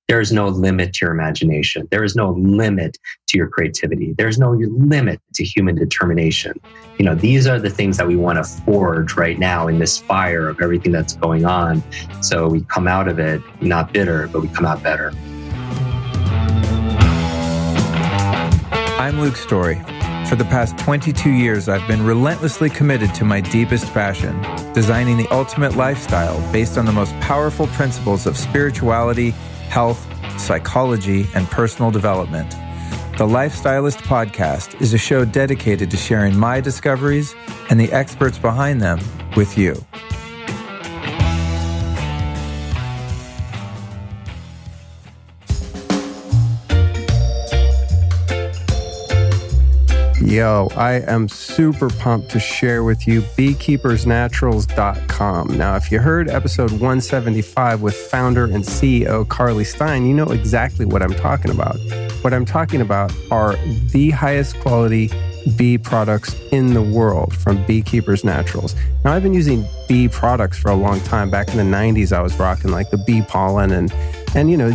There is no limit to your imagination. There is no limit to your creativity. There's no limit to human determination. These are the things that we want to forge right now in this fire of everything that's going on. So we come out of it not bitter, but we come out better. I'm Luke Story. For the past 22 years, I've been relentlessly committed to my deepest passion, designing the ultimate lifestyle based on the most powerful principles of spirituality, health, psychology, and personal development. The Lifestylist Podcast is a show dedicated to sharing my discoveries and the experts behind them with you. Yo, I am super pumped to share with you beekeepersnaturals.com. Now, if you heard episode 175 with founder and CEO Carly Stein, you know exactly what I'm talking about. What I'm talking about are the highest quality bee products in the world from Beekeepers Naturals. Now, I've been using bee products for a long time. Back in the 90s, I was rocking like the bee pollen and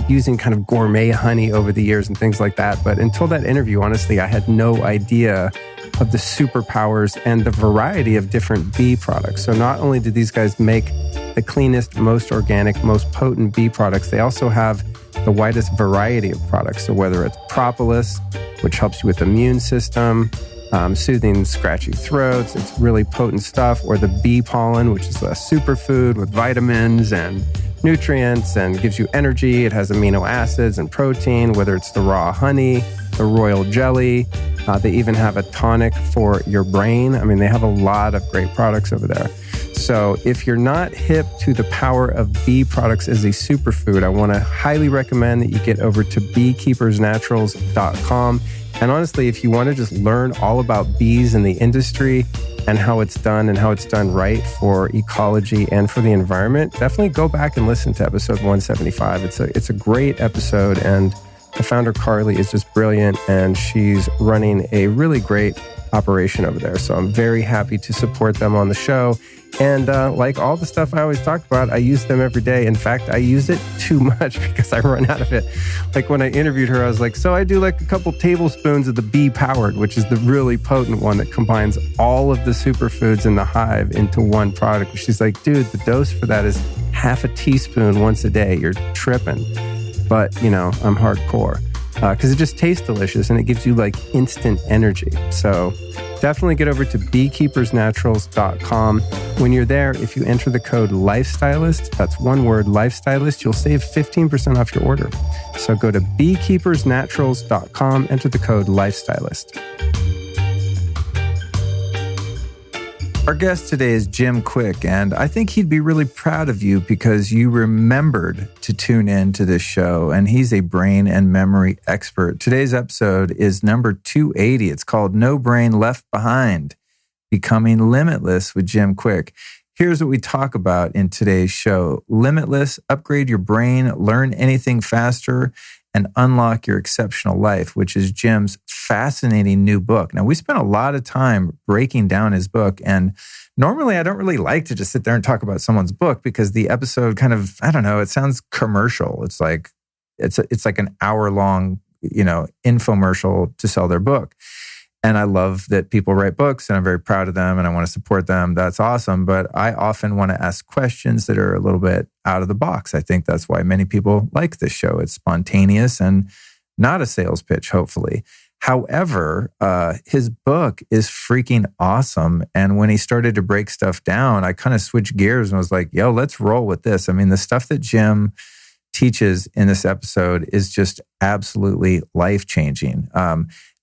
using kind of gourmet honey over the years and things like that. But until that interview, honestly, I had no idea of the superpowers and the variety of different bee products. So not only do these guys make the cleanest, most organic, most potent bee products, they also have the widest variety of products. So whether it's propolis, which helps you with the immune system, soothing scratchy throats, it's really potent stuff, or the bee pollen, which is a superfood with vitamins and nutrients and gives you energy. It has amino acids and protein, whether it's the raw honey, the royal jelly. They even have a tonic for your brain. I mean, they have a lot of great products over there. So if you're not hip to the power of bee products as a superfood, I want to highly recommend that you get over to beekeepersnaturals.com. And honestly, if you want to just learn all about bees in the industry and how it's done right for ecology and for the environment, definitely go back and listen to episode 175. It's a great episode, and the founder Carly is just brilliant, and she's running a really great operation over there. So I'm very happy to support them on the show. And like all the stuff I always talk about, I use them every day. In fact, I use it too much because I run out of it. Like when I interviewed her, I was like, so I do like a couple tablespoons of the bee powered, which is the really potent one that combines all of the superfoods in the hive into one product. She's like, dude, the dose for that is half a teaspoon once a day. You're tripping. But, I'm hardcore because it just tastes delicious and it gives you like instant energy. So definitely get over to beekeepersnaturals.com. When you're there, if you enter the code LIFESTYLIST, that's one word, LIFESTYLIST, you'll save 15% off your order. So go to beekeepersnaturals.com, enter the code LIFESTYLIST. Our guest today is Jim Kwik, and I think he'd be really proud of you because you remembered to tune in to this show, and he's a brain and memory expert. Today's episode is number 280. It's called No Brain Left Behind, Becoming Limitless with Jim Kwik. Here's what we talk about in today's show. Limitless, upgrade your brain, learn anything faster, and unlock your exceptional life, which is Jim's fascinating new book. Now, we spent a lot of time breaking down his book, and normally I don't really like to just sit there and talk about someone's book because the episode kind of, I don't know, it sounds commercial. It's like an hour-long, infomercial to sell their book. And I love that people write books, and I'm very proud of them, and I want to support them. That's awesome. But I often want to ask questions that are a little bit out of the box. I think that's why many people like this show. It's spontaneous and not a sales pitch, hopefully. However, his book is freaking awesome. And when he started to break stuff down, I kind of switched gears and was like, yo, let's roll with this. I mean, the stuff that Jim teaches in this episode is just absolutely life-changing.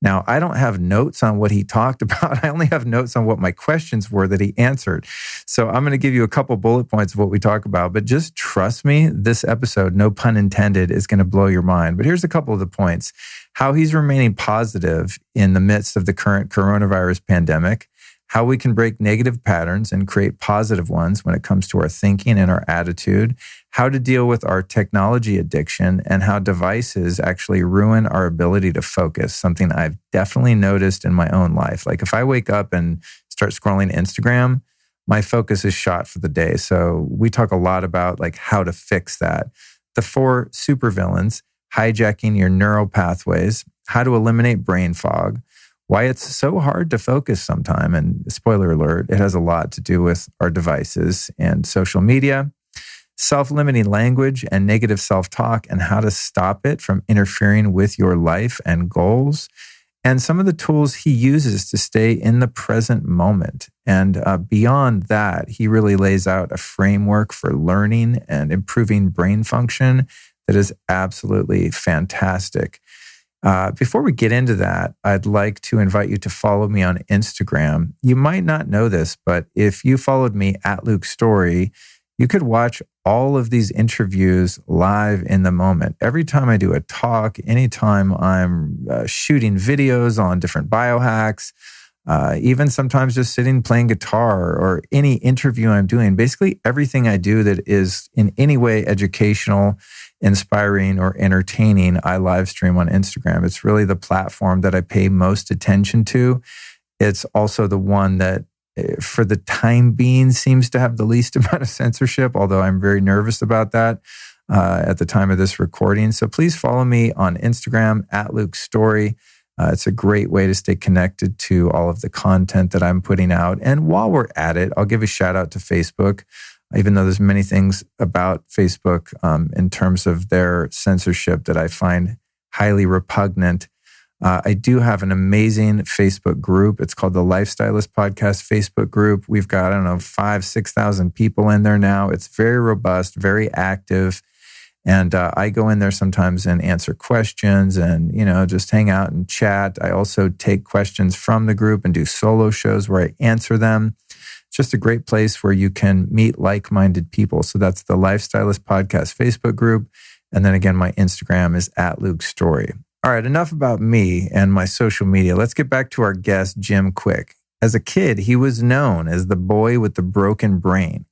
Now, I don't have notes on what he talked about. I only have notes on what my questions were that he answered. So I'm going to give you a couple bullet points of what we talk about, but just trust me, this episode, no pun intended, is going to blow your mind. But here's a couple of the points. How he's remaining positive in the midst of the current coronavirus pandemic, how we can break negative patterns and create positive ones when it comes to our thinking and our attitude, how to deal with our technology addiction, and how devices actually ruin our ability to focus, something I've definitely noticed in my own life. Like if I wake up and start scrolling Instagram, my focus is shot for the day. So we talk a lot about like how to fix that. the 4 supervillains, hijacking your neural pathways, how to eliminate brain fog, why it's so hard to focus sometime. And spoiler alert, it has a lot to do with our devices and social media, self-limiting language and negative self-talk, and how to stop it from interfering with your life and goals, and some of the tools he uses to stay in the present moment. And beyond that, he really lays out a framework for learning and improving brain function that is absolutely fantastic. Before we get into that, I'd like to invite you to follow me on Instagram. You might not know this, but if you followed me at Luke Story, you could watch all of these interviews live in the moment. Every time I do a talk, anytime I'm shooting videos on different biohacks, even sometimes just sitting playing guitar or any interview I'm doing, basically everything I do that is in any way educational, inspiring, or entertaining, I live stream on Instagram. It's really the platform that I pay most attention to. It's also the one that for the time being seems to have the least amount of censorship, although I'm very nervous about that at the time of this recording. So please follow me on Instagram at Luke Story. It's a great way to stay connected to all of the content that I'm putting out. And while we're at it, I'll give a shout out to Facebook, even though there's many things about Facebook in terms of their censorship that I find highly repugnant. I do have an amazing Facebook group. It's called the Lifestylist Podcast Facebook group. We've got, 5,000-6,000 people in there now. It's very robust, very active. And I go in there sometimes and answer questions and, just hang out and chat. I also take questions from the group and do solo shows where I answer them. It's just a great place where you can meet like-minded people. So that's the Lifestylist Podcast Facebook group. And then again, my Instagram is at Luke Story. All right, enough about me and my social media. Let's get back to our guest, Jim Kwik. As a kid, he was known as the boy with the broken brain.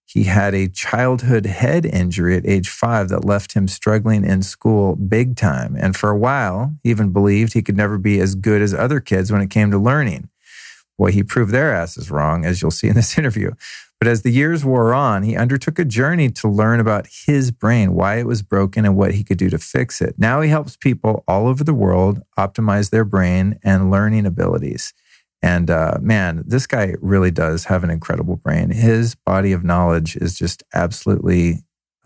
He had a childhood head injury at age 5 that left him struggling in school big time. And for a while, he even believed he could never be as good as other kids when it came to learning. Boy, he proved their asses wrong, as you'll see in this interview. But as the years wore on, he undertook a journey to learn about his brain, why it was broken, and what he could do to fix it. Now he helps people all over the world optimize their brain and learning abilities. And man, this guy really does have an incredible brain. His body of knowledge is just absolutely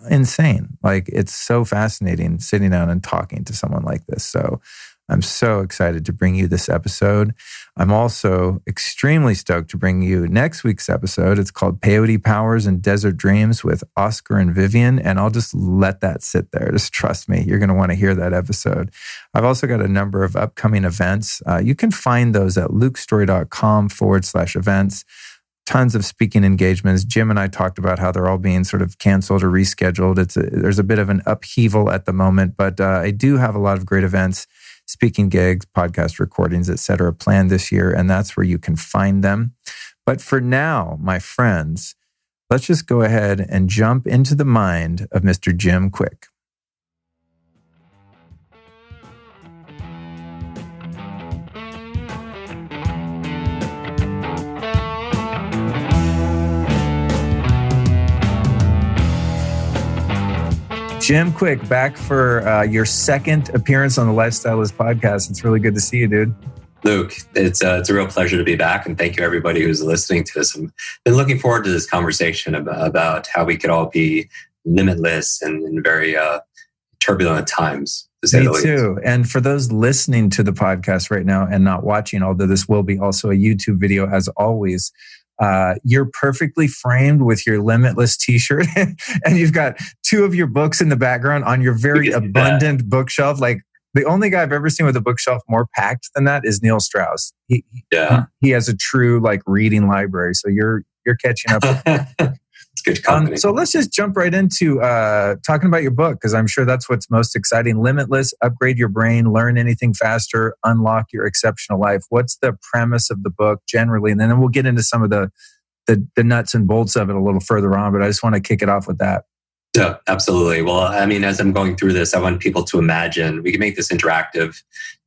insane. Like, it's so fascinating sitting down and talking to someone like this. So I'm so excited to bring you this episode. I'm also extremely stoked to bring you next week's episode. It's called Peyote Powers and Desert Dreams with Oscar and Vivian. And I'll just let that sit there. Just trust me, you're going to want to hear that episode. I've also got a number of upcoming events. You can find those at lukestory.com/events. Tons of speaking engagements. Jim and I talked about how they're all being sort of canceled or rescheduled. There's a bit of an upheaval at the moment, but I do have a lot of great events, speaking gigs, podcast recordings, etc., planned this year, and that's where you can find them. But for now, my friends, let's just go ahead and jump into the mind of Mr. Jim Kwik. Jim Kwik, back for your second appearance on the Lifestylist podcast. It's really good to see you, dude. Luke, it's a real pleasure to be back, and thank you everybody who's listening to this. I've been looking forward to this conversation about how we could all be limitless in very turbulent times, to say the least. Me too. And for those listening to the podcast right now and not watching, although this will be also a YouTube video as always, you're perfectly framed with your Limitless t-shirt and you've got 2 of your books in the background on your very abundant bookshelf. Like, the only guy I've ever seen with a bookshelf more packed than that is Neil Strauss. He has a true reading library. So you're catching up. It's good company. So let's just jump right into talking about your book, because I'm sure that's what's most exciting. Limitless, upgrade your brain, learn anything faster, unlock your exceptional life. What's the premise of the book generally? And then we'll get into some of the nuts and bolts of it a little further on, but I just want to kick it off with that. Yeah, absolutely. Well, I mean, as I'm going through this, I want people to imagine, we can make this interactive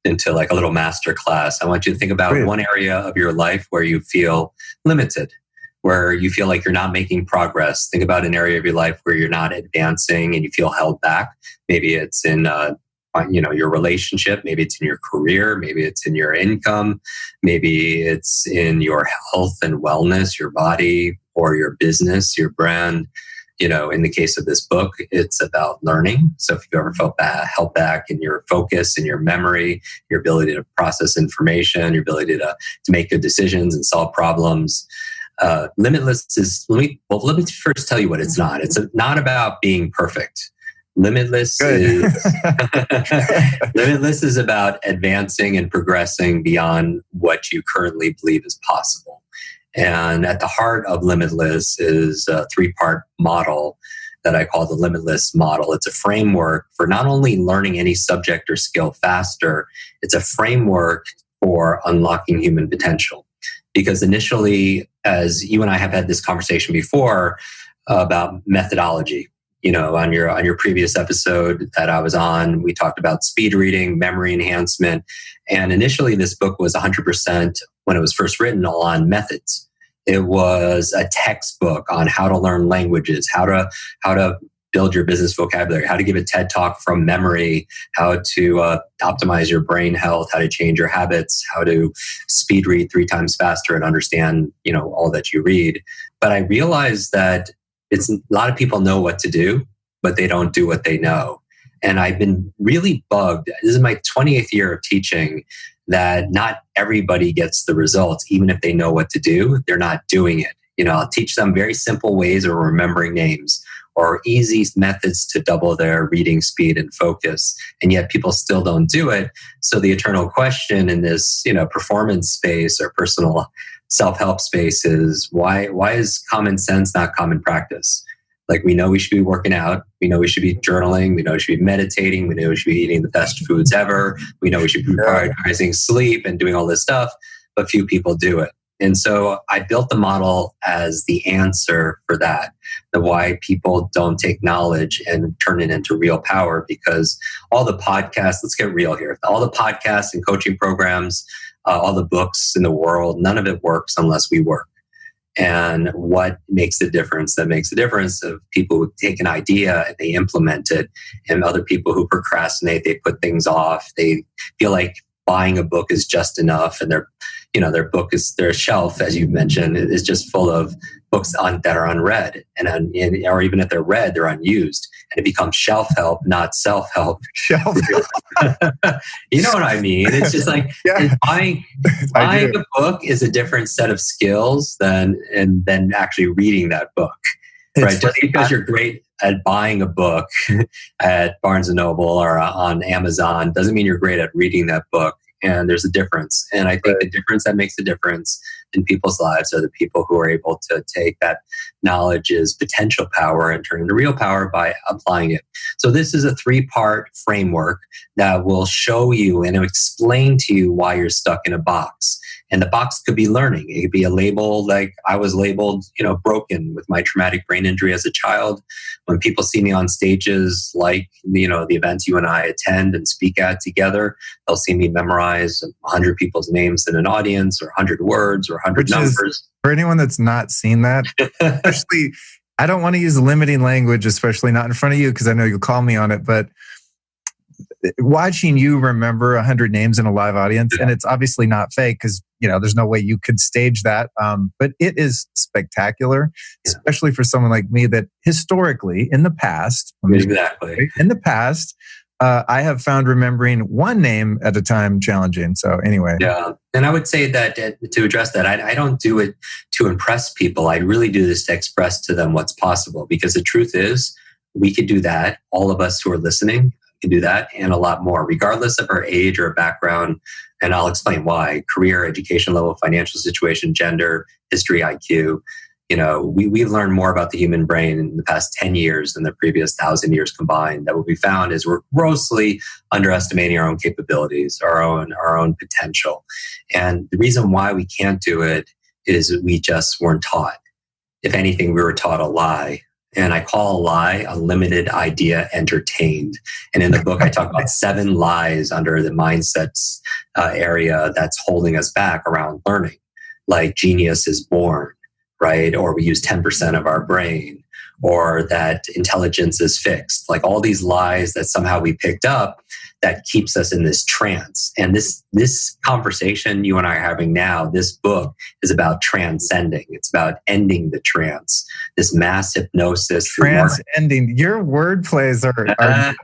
into like a little master class. I want you to think about one area of your life where you feel limited. where you feel like you're not making progress. Think about an area of your life where you're not advancing and you feel held back. Maybe it's in your relationship, maybe it's in your career, maybe it's in your income, maybe it's in your health and wellness, your body or your business, your brand. In the case of this book, it's about learning. So if you've ever felt held back in your focus and your memory, your ability to process information, your ability to make good decisions and solve problems, Limitless is, let me first tell you what it's not. It's not about being perfect. Limitless Limitless is about advancing and progressing beyond what you currently believe is possible. And at the heart of Limitless is a 3-part model that I call the Limitless model. It's a framework for not only learning any subject or skill faster, it's a framework for unlocking human potential. Because initially, as you and I have had this conversation before about methodology, on your previous episode that I was on, we talked about speed reading, memory enhancement. And initially this book was 100%, when it was first written, all on methods. It was a textbook on how to learn languages, how to build your business vocabulary, how to give a TED talk from memory, how to optimize your brain health, how to change your habits, how to speed read 3 times faster and understand, all that you read. But I realized that a lot of people know what to do, but they don't do what they know. And I've been really bugged. This is my 28th year of teaching, that not everybody gets the results. Even if they know what to do, they're not doing it. I'll teach them very simple ways of remembering names or easy methods to double their reading speed and focus. And yet people still don't do it. So the eternal question in this, performance space or personal self-help space is why is common sense not common practice? Like, we know we should be working out. We know we should be journaling. We know we should be meditating. We know we should be eating the best foods ever. We know we should be prioritizing sleep and doing all this stuff, but few people do it. And so I built the model as the answer for that, the why people don't take knowledge and turn it into real power. Because all the podcasts, let's get real here, all the podcasts and coaching programs, all the books in the world, none of it works unless we work. And what makes the difference? That makes the difference of people who take an idea and they implement it, and other people who procrastinate, they put things off. They feel like buying a book is just enough, and their book is, their shelf, as you mentioned, is just full of books that are unread, or even if they're read, they're unused, and it becomes shelf help, not self help. Shelf help. You know what I mean? It's just like buying a book is a different set of skills than actually reading that book. Right? Just because you're great at buying a book at Barnes & Noble or on Amazon doesn't mean you're great at reading that book. And there's a difference. And I think the difference that makes the difference in people's lives are the people who are able to take that knowledge's potential power and turn it into real power by applying it. So this is a 3-part framework that will show you and explain to you why you're stuck in a box. And the box could be learning. It could be a label, like I was labeled, broken with my traumatic brain injury as a child. When people see me on stages like, the events you and I attend and speak at together, they'll see me memorize 100 people's names in an audience, or 100 words, or 100 numbers. For anyone that's not seen that, especially, I don't want to use limiting language, especially not in front of you, because I know you'll call me on it, but watching you remember 100 names in a live audience, and it's obviously not fake because there's no way you could stage that, but it is spectacular, especially for someone like me that historically in the past, I have found remembering one name at a time challenging. So anyway. Yeah. And I would say that to address that, I don't do it to impress people. I really do this to express to them what's possible, because the truth is we could do that. All of us who are listening can do that, and a lot more, regardless of our age or background. And I'll explain why: career, education level, financial situation, gender, history, IQ. We've learned more about the human brain in the past 10 years than the previous 1,000 years combined. That what we found is we're grossly underestimating our own capabilities, our own potential. And the reason why we can't do it is we just weren't taught. If anything, we were taught a lie. And I call a lie a limited idea entertained. And in the book, I talk about 7 lies under the mindsets area that's holding us back around learning, like genius is born, right? Or we use 10% of our brain, or that intelligence is fixed. Like all these lies that somehow we picked up that keeps us in this trance. And this conversation you and I are having now, this book is about transcending. It's about ending the trance, this mass hypnosis. Transcending. Your word plays are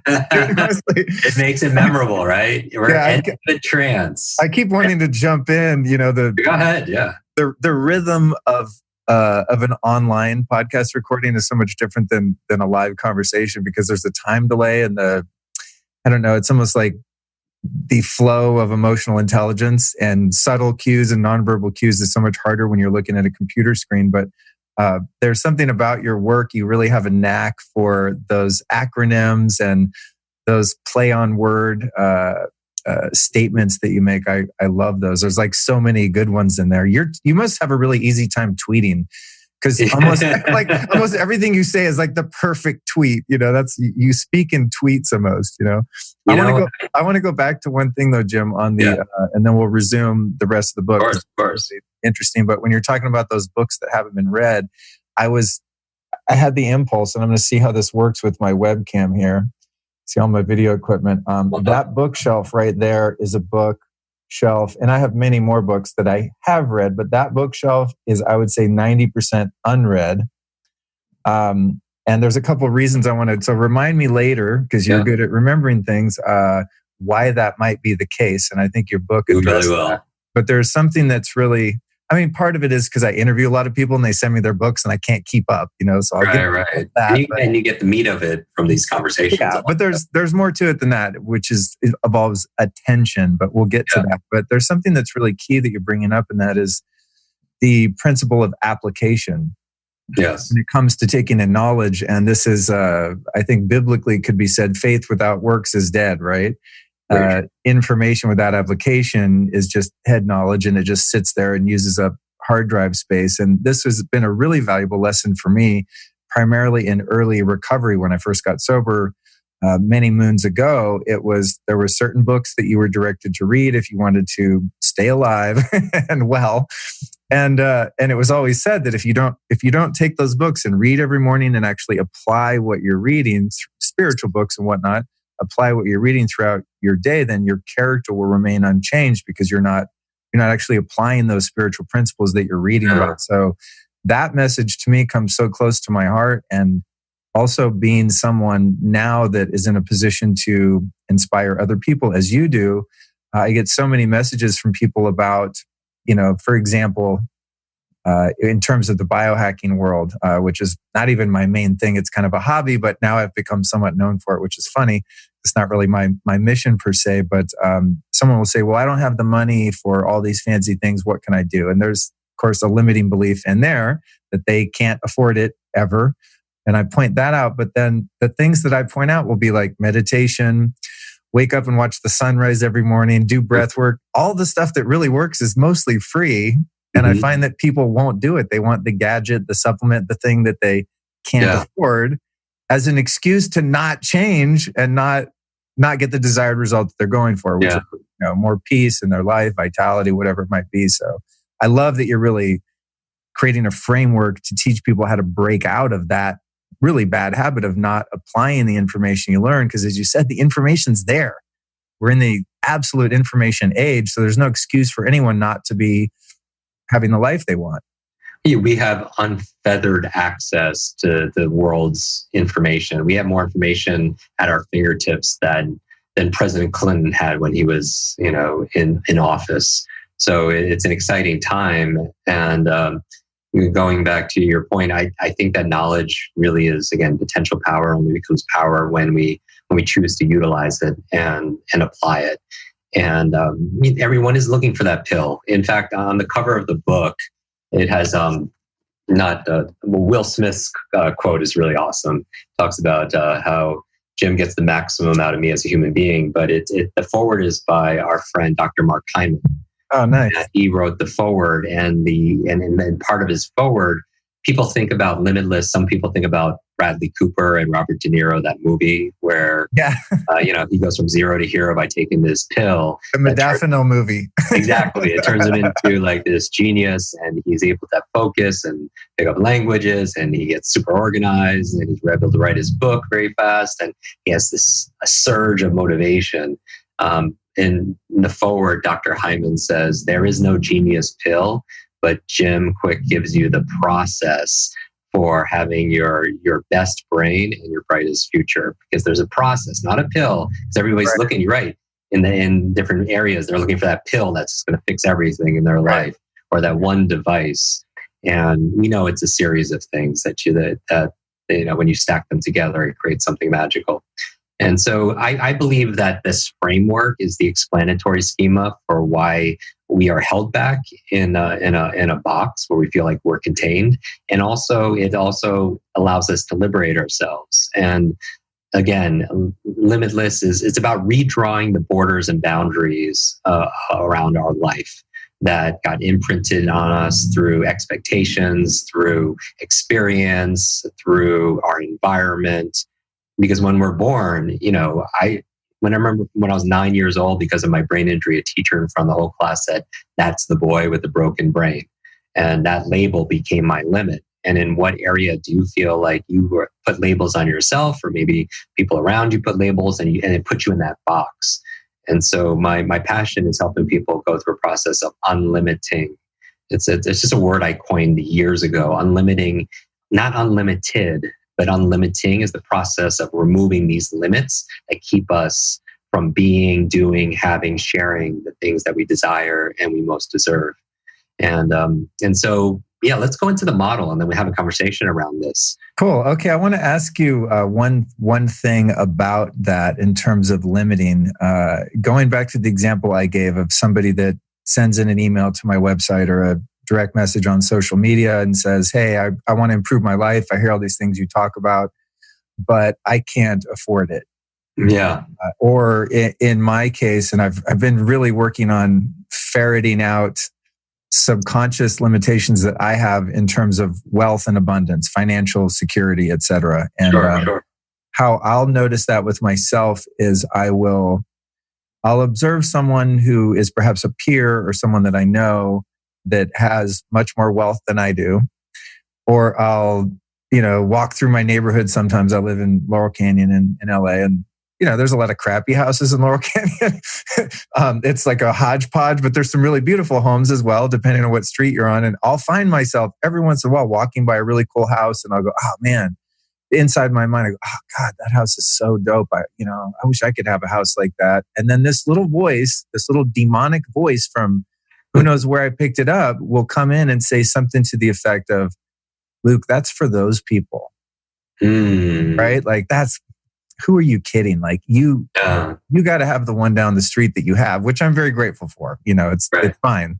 it makes it memorable, right? We're ending the trance. I keep wanting to jump in, Go ahead, yeah. The rhythm of an online podcast recording is so much different than a live conversation, because there's a time delay and I don't know, it's almost like the flow of emotional intelligence and subtle cues and nonverbal cues is so much harder when you're looking at a computer screen. But there's something about your work. You really have a knack for those acronyms and those play on word statements that you make. I love those. There's like so many good ones in there. You must have a really easy time tweeting, because almost everything you say is like the perfect tweet. That's, you speak in tweets almost. I want to go back to one thing though, Jim, on the and then we'll resume the rest of the book. Of course. Interesting. But when you're talking about those books that haven't been read, I had the impulse, and I'm going to see how this works with my webcam here. See all my video equipment. That bookshelf right there is a bookshelf, and I have many more books that I have read, but that bookshelf is, I would say, 90% unread. And there's a couple of reasons I wanted. So remind me later, because you're good at remembering things, why that might be the case. And I think your book addresses that. But there's something that's really, part of it is because I interview a lot of people and they send me their books and I can't keep up, so I'll get that. And you get the meat of it from these conversations. Yeah, but there's more to it than that, which it involves attention, but we'll get to that. But there's something that's really key that you're bringing up, and that is the principle of application. Yes. When it comes to taking in knowledge, and this is, I think biblically could be said, faith without works is dead, right? Information without application is just head knowledge, and it just sits there and uses up hard drive space. And this has been a really valuable lesson for me, primarily in early recovery. When I first got sober many moons ago, there were certain books that you were directed to read if you wanted to stay alive and well. And it was always said that if you don't take those books and read every morning and actually apply what you're reading, spiritual books and whatnot, apply what you're reading throughout your day, then your character will remain unchanged, because you're not actually applying those spiritual principles that you're reading about. So that message to me comes so close to my heart. And also being someone now that is in a position to inspire other people as you do, I get so many messages from people about, for example, in terms of the biohacking world, which is not even my main thing. It's kind of a hobby, but now I've become somewhat known for it, which is funny. It's not really my mission per se, but someone will say, well, I don't have the money for all these fancy things. What can I do? And there's, of course, a limiting belief in there that they can't afford it ever. And I point that out. But then the things that I point out will be like meditation, wake up and watch the sunrise every morning, do breath work. All the stuff that really works is mostly free. And I find that people won't do it. They want the gadget, the supplement, the thing that they can't afford as an excuse to not change and not get the desired result that they're going for, which is more peace in their life, vitality, whatever it might be. So I love that you're really creating a framework to teach people how to break out of that really bad habit of not applying the information you learn. Because as you said, the information's there. We're in the absolute information age. So there's no excuse for anyone not to be having the life they want. We have unfeathered access to the world's information. We have more information at our fingertips than President Clinton had when he was, in office. So it's an exciting time. And going back to your point, I think that knowledge really is, again, potential power. Only becomes power when we choose to utilize it and apply it. And everyone is looking for that pill. In fact, on the cover of the book, it has Will Smith's quote is really awesome. Talks about how Jim gets the maximum out of me as a human being. But the foreword is by our friend Dr. Mark Hyman. Oh, nice. He wrote the foreword, and part of his foreword, people think about Limitless. Some people think about Bradley Cooper and Robert De Niro, that movie where, he goes from zero to hero by taking this pill. The modafinil movie. Exactly. It turns him into like this genius, and he's able to focus and pick up languages, and he gets super organized, and he's able to write his book very fast, and he has a surge of motivation. In the foreword, Dr. Hyman says, there is no genius pill, but Jim Kwik gives you the process for having your best brain and your brightest future. Because there's a process, not a pill. Because everybody's looking, you're right, in different areas, they're looking for that pill that's going to fix everything in their life, or that one device. And we know it's a series of things that when you stack them together, it creates something magical. And so I believe that this framework is the explanatory schema for why we are held back in a box where we feel like we're contained. And also, it also allows us to liberate ourselves. And again, Limitless it's about redrawing the borders and boundaries around our life that got imprinted on us through expectations, through experience, through our environment. Because when we're born, I remember when I was 9 years old, because of my brain injury, a teacher in front of the whole class said, "That's the boy with the broken brain." And that label became my limit. And in what area do you feel like you put labels on yourself, or maybe people around you put labels, and it put you in that box? And so my passion is helping people go through a process of unlimiting. It's just a word I coined years ago. Unlimiting, not unlimited. But unlimiting is the process of removing these limits that keep us from being, doing, having, sharing the things that we desire and we most deserve. And so, let's go into the model, and then we have a conversation around this. Cool. Okay, I want to ask you one thing about that in terms of limiting. Going back to the example I gave of somebody that sends in an email to my website or a direct message on social media and says, "Hey, I want to improve my life. I hear all these things you talk about, but I can't afford it." Yeah. Or in my case, and I've been really working on ferreting out subconscious limitations that I have in terms of wealth and abundance, financial security, etc. And sure. How I'll notice that with myself is I'll observe someone who is perhaps a peer or someone that I know that has much more wealth than I do. Or I'll, walk through my neighborhood. Sometimes I live in Laurel Canyon in LA, and, there's a lot of crappy houses in Laurel Canyon. It's like a hodgepodge, but there's some really beautiful homes as well, depending on what street you're on. And I'll find myself every once in a while walking by a really cool house, and I'll go, "Oh man," inside my mind, I go, "Oh God, that house is so dope. I wish I could have a house like that." And then this little demonic voice from who knows where I picked it up will come in and say something to the effect of, "Luke, that's for those people." Right? Like, who are you kidding? Like you got to have the one down the street that you have, which I'm very grateful for. It's fine.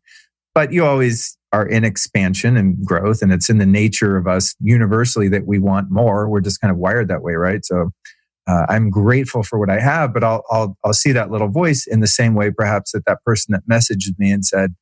But you always are in expansion and growth, and it's in the nature of us universally that we want more. We're just kind of wired that way, right? So I'm grateful for what I have, but I'll see that little voice in the same way, perhaps, that person that messaged me and said,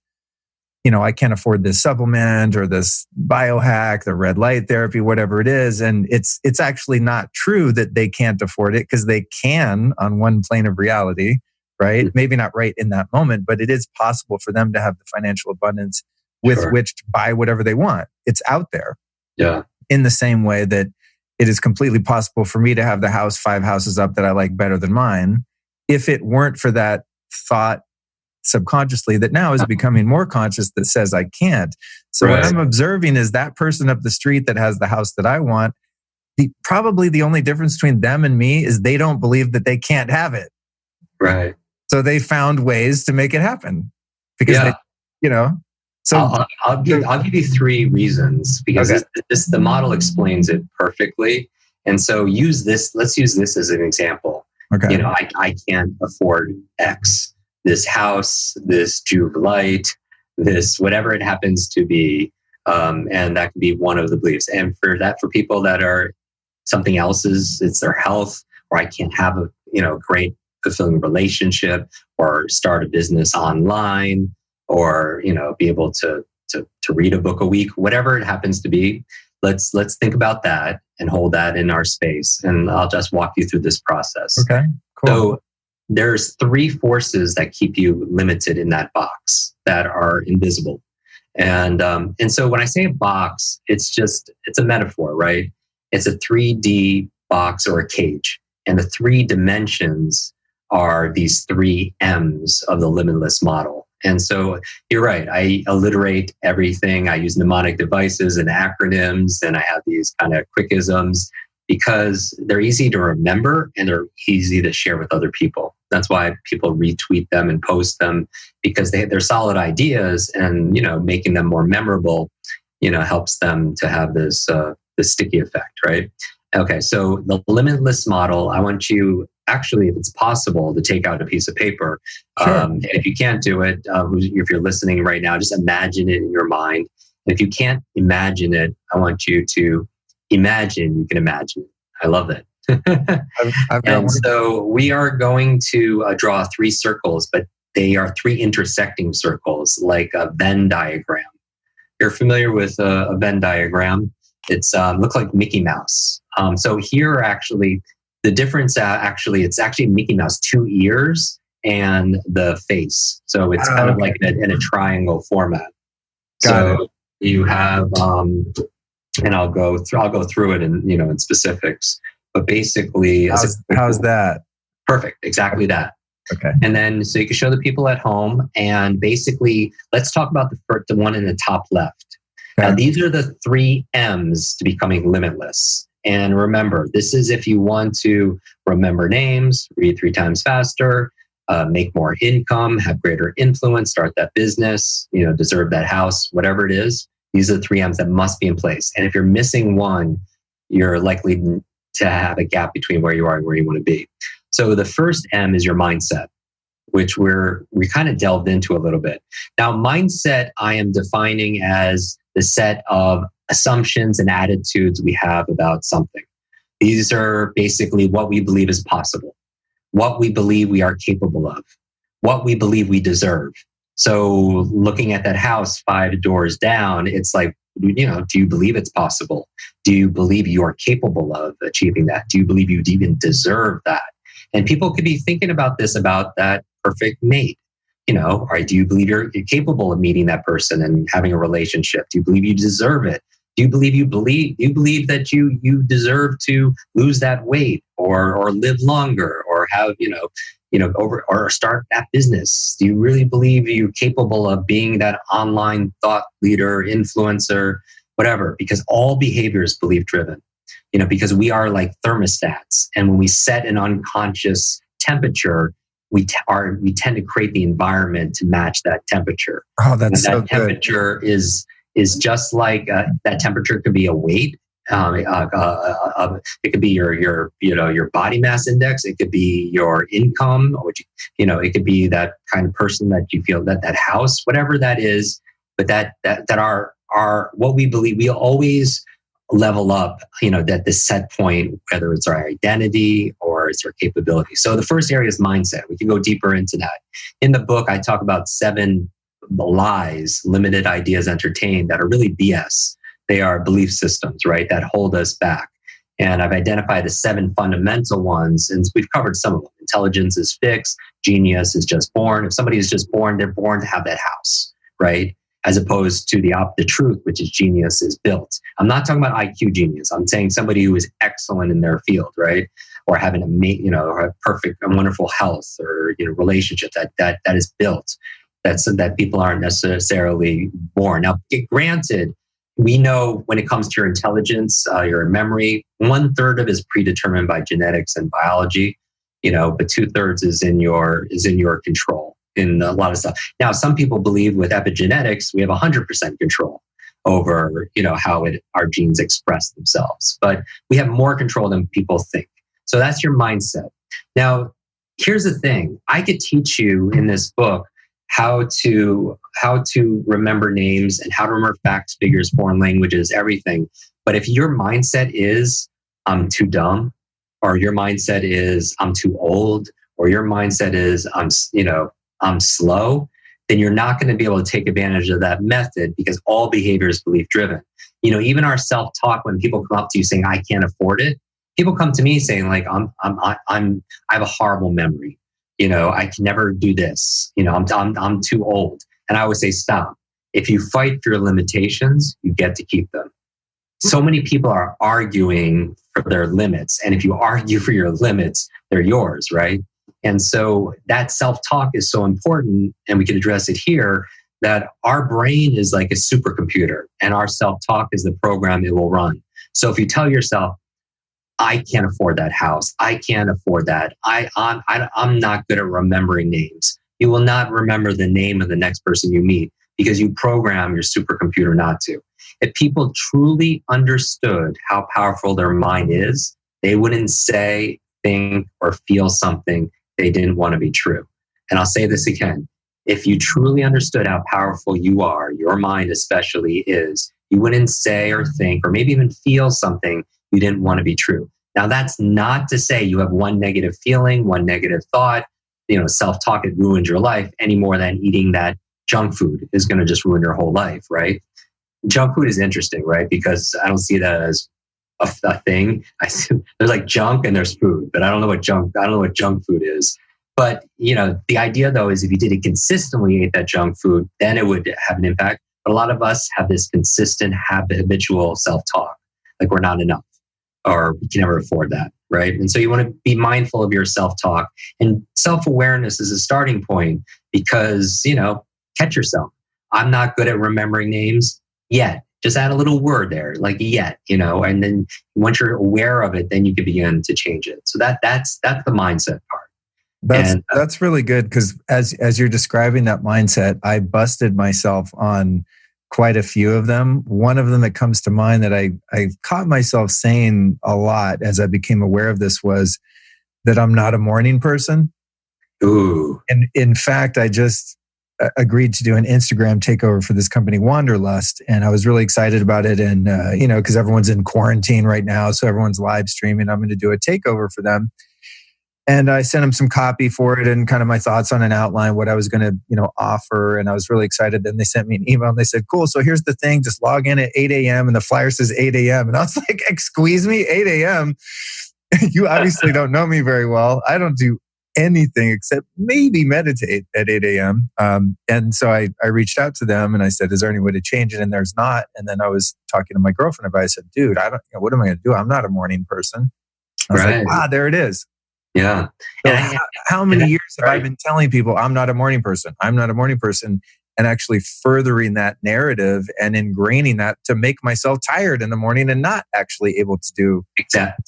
I can't afford this supplement or this biohack, the red light therapy, whatever it is. And it's actually not true that they can't afford it, because they can on one plane of reality, right? Maybe not right in that moment, but it is possible for them to have the financial abundance with which to buy whatever they want. It's out there. Yeah. In the same way that it is completely possible for me to have the house 5 houses up that I like better than mine, if it weren't for that thought subconsciously that now is becoming more conscious that says I can't. So what I'm observing is that person up the street that has the house that I want, probably the only difference between them and me is they don't believe that they can't have it. Right. So they found ways to make it happen because So I'll give you 3 reasons, because the model explains it perfectly. And so let's use this as an example. Okay. I can't afford X, this house, this Juve light, this whatever it happens to be. And that can be one of the beliefs. And for people that are something else's, it's their health, or I can't have a great fulfilling relationship, or start a business online, or be able to read a book a week, whatever it happens to be. let's think about that and hold that in our space. And I'll just walk you through this process. Okay, cool. So there's 3 forces that keep you limited in that box that are invisible. And so when I say a box, it's a metaphor, right? It's a 3D box or a cage. And the 3 dimensions are these 3 M's of the limitless model. And so you're right. I alliterate everything. I use mnemonic devices and acronyms, and I have these kind of quickisms because they're easy to remember and they're easy to share with other people. That's why people retweet them and post them, because they're solid ideas, and, making them more memorable, helps them to have this sticky effect, right? Okay, so the limitless model, I want you, actually, if it's possible, to take out a piece of paper. Sure. And if you can't do it, if you're listening right now, just imagine it in your mind. And if you can't imagine it, I want you to imagine you can imagine it. I love that. I've got And one. so we are going to draw 3 circles, but they are 3 intersecting circles, like a Venn diagram. You're familiar with a Venn diagram? It's looks like Mickey Mouse. So here, actually, the difference, it's actually Mickey Mouse, 2 ears and the face. So it's kind of like in a triangle format. Got it. You have, and I'll go through it in specifics. But basically, how's that? Perfect, exactly that. Okay. And then, so you can show the people at home, and basically, let's talk about the one in the top left. Okay. Now, these are the 3 M's to becoming limitless. And remember, this is if you want to remember names, read 3 times faster, make more income, have greater influence, start that business, deserve that house, whatever it is. These are the 3 M's that must be in place. And if you're missing one, you're likely to have a gap between where you are and where you want to be. So the first M is your mindset, which we kind of delved into a little bit. Now, mindset, I am defining as the set of assumptions and attitudes we have about something. These are basically what we believe is possible, what we believe we are capable of, what we believe we deserve. So looking at that house 5 doors down, it's like, do you believe it's possible? Do you believe you are capable of achieving that? Do you believe you even deserve that? And people could be thinking about that perfect mate. All right, do you believe you're capable of meeting that person and having a relationship? Do you believe you deserve it? Do you believe that you deserve to lose that weight or live longer or have, or start that business? Do you really believe you're capable of being that online thought leader, influencer, whatever? Because all behavior is belief driven, because we are like thermostats. And when we set an unconscious temperature, we tend to create the environment to match that temperature. Oh, that's so that temperature is just like that temperature could be a weight. It could be your body mass index. It could be your income, or it could be that kind of person that you feel, that house, whatever that is. But that are what we believe. We always level up, that the set point, whether it's our identity or it's our capability. So the first area is mindset. We can go deeper into that. In the book, I talk about 7 lies, limited ideas entertained, that are really BS. They are belief systems, right, that hold us back. And I've identified the 7 fundamental ones, and we've covered some of them. Intelligence is fixed. Genius is just born. If somebody is just born, they're born to have that house, right? As opposed to the truth, which is genius is built. I'm not talking about IQ genius. I'm saying somebody who is excellent in their field, right? Or having a perfect and wonderful health or relationship that is built. That people aren't necessarily born. Now, granted, we know when it comes to your intelligence, your memory, 1/3 of it is predetermined by genetics and biology, but 2/3 is in your control in a lot of stuff. Now, some people believe with epigenetics, we have 100% control over, how our genes express themselves, but we have more control than people think. So that's your mindset. Now, here's the thing. I could teach you in this book how to remember names and how to remember facts, figures, foreign languages, everything. But if your mindset is, I'm too dumb, or your mindset is, I'm too old, or your mindset is, I'm slow, then you're not going to be able to take advantage of that method, because all behavior is belief driven. Even our self-talk, when people come up to you saying, I can't afford it, people come to me saying like, I have a horrible memory. I can never do this. I'm too old. And I always say, stop. If you fight for your limitations, you get to keep them. So many people are arguing for their limits. And if you argue for your limits, they're yours, right? And so that self-talk is so important, and we can address it here, that our brain is like a supercomputer, and our self-talk is the program it will run. So if you tell yourself, I can't afford that house, I can't afford that, I'm not good at remembering names, you will not remember the name of the next person you meet, because you program your supercomputer not to. If people truly understood how powerful their mind is, they wouldn't say, think, or feel something they didn't want to be true. And I'll say this again. If you truly understood how powerful you are, your mind especially is, you wouldn't say or think or maybe even feel something you didn't want to be true. Now, that's not to say you have one negative feeling, one negative thought, self-talk, it ruined your life any more than eating that junk food is going to just ruin your whole life, right? Junk food is interesting, right? Because I don't see that as a thing. There's like junk and there's food, but I don't know what junk food is. But, the idea though is if you did it consistently, ate that junk food, then it would have an impact. But a lot of us have this consistent habitual self-talk, like we're not enough or we can never afford that, right? And so you want to be mindful of your self-talk, and self-awareness is a starting point because, catch yourself. I'm not good at remembering names yet. Just add a little word there, like yet, and then once you're aware of it, then you can begin to change it. So that's the mindset part. That's really good, because as you're describing that mindset, I busted myself on quite a few of them. One of them that comes to mind that I caught myself saying a lot as I became aware of this was that I'm not a morning person. Ooh. And in fact, I just agreed to do an Instagram takeover for this company, Wanderlust. And I was really excited about it. And, because everyone's in quarantine right now, so everyone's live streaming. I'm going to do a takeover for them. And I sent them some copy for it and kind of my thoughts on an outline, what I was going to, offer. And I was really excited. Then they sent me an email and they said, cool, so here's the thing, just log in at 8 a.m. and the flyer says 8 a.m. And I was like, squeeze me, 8 a.m.? You obviously don't know me very well. I don't do anything except maybe meditate at 8 a.m. And so I reached out to them and I said, is there any way to change it? And there's not. And then I was talking to my girlfriend about it. I said, dude, what am I going to do? I'm not a morning person. I was like, there it is. Yeah. So how many years have I been telling people I'm not a morning person? I'm not a morning person, and actually furthering that narrative and ingraining that to make myself tired in the morning and not actually able to do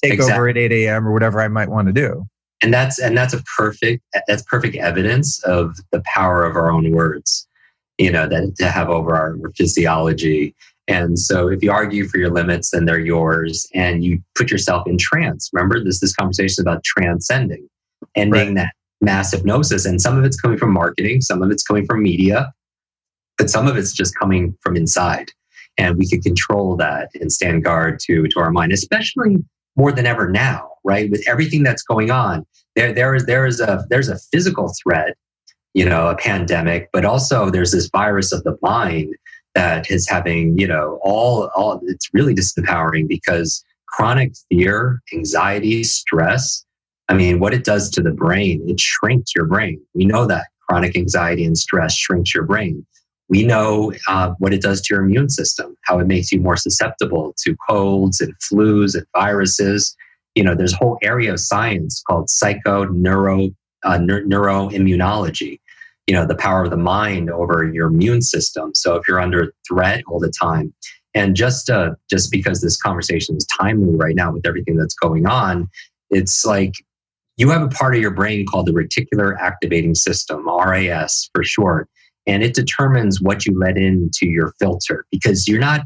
take over at 8 a.m. or whatever I might want to do. And that's perfect evidence of the power of our own words, that to have over our physiology. And so if you argue for your limits, then they're yours, and you put yourself in trance. Remember, this conversation is about transcending, ending that mass hypnosis. And some of it's coming from marketing, some of it's coming from media, but some of it's just coming from inside. And we can control that and stand guard to our mind, especially more than ever now, right? With everything that's going on, there's a physical threat, a pandemic, but also there's this virus of the mind that is having, all it's really disempowering, because chronic fear, anxiety, stress, what it does to the brain, it shrinks your brain. We know that chronic anxiety and stress shrinks your brain. We know what it does to your immune system, how it makes you more susceptible to colds and flus and viruses. There's a whole area of science called neuroimmunology. The power of the mind over your immune system. So if you're under threat all the time, and just because this conversation is timely right now with everything that's going on, it's like you have a part of your brain called the reticular activating system, RAS for short, and it determines what you let into your filter, because you're not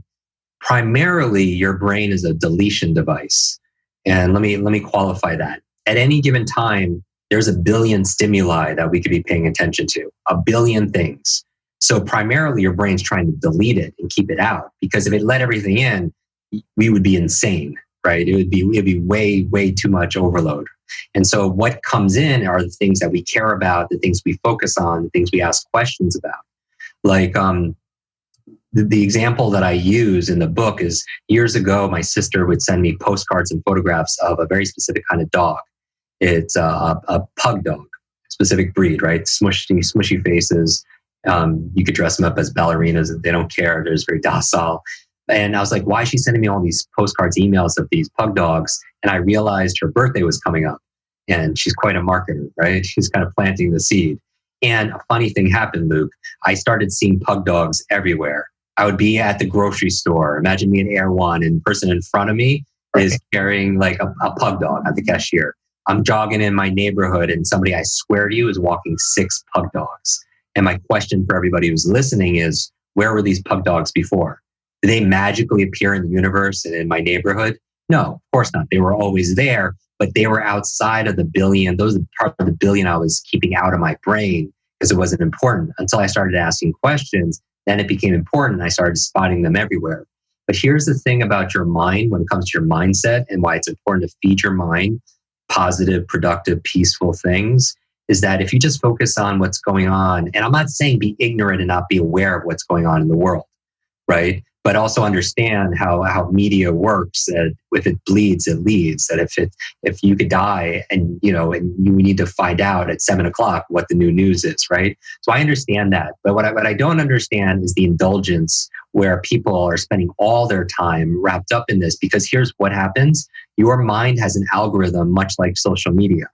primarily, your brain is a deletion device. And let me qualify that. At any given time, there's a billion stimuli that we could be paying attention to, a billion things. So primarily your brain's trying to delete it and keep it out, because if it let everything in, we would be insane, right? It would be way, way too much overload. And so what comes in are the things that we care about, the things we focus on, the things we ask questions about. Like, the example that I use in the book is years ago, my sister would send me postcards and photographs of a very specific kind of dog. It's a pug dog, specific breed, right? Smushy faces. You could dress them up as ballerinas. They don't care. They're just very docile. And I was like, why is she sending me all these postcards, emails of these pug dogs? And I realized her birthday was coming up and she's quite a marketer, right? She's kind of planting the seed. And a funny thing happened, Luke. I started seeing pug dogs everywhere. I would be at the grocery store. Imagine me in Air One and the person in front of me is carrying like a pug dog at the cashier. I'm jogging in my neighborhood and somebody, I swear to you, is walking 6 pug dogs. And my question for everybody who's listening is, where were these pug dogs before? Did they magically appear in the universe and in my neighborhood? No, of course not. They were always there, but they were outside of the billion. Those are part of the billion I was keeping out of my brain because it wasn't important until I started asking questions. Then it became important. I started spotting them everywhere. But here's the thing about your mind when it comes to your mindset and why it's important to feed your mind positive, productive, peaceful things is that if you just focus on what's going on, and I'm not saying be ignorant and not be aware of what's going on in the world, right? But also understand how media works. That if it bleeds, it leads. That if you could die and and you need to find out at 7:00 what the new news is, right? So I understand that. But what I don't understand is the indulgence where people are spending all their time wrapped up in this. Because here's what happens: your mind has an algorithm, much like social media.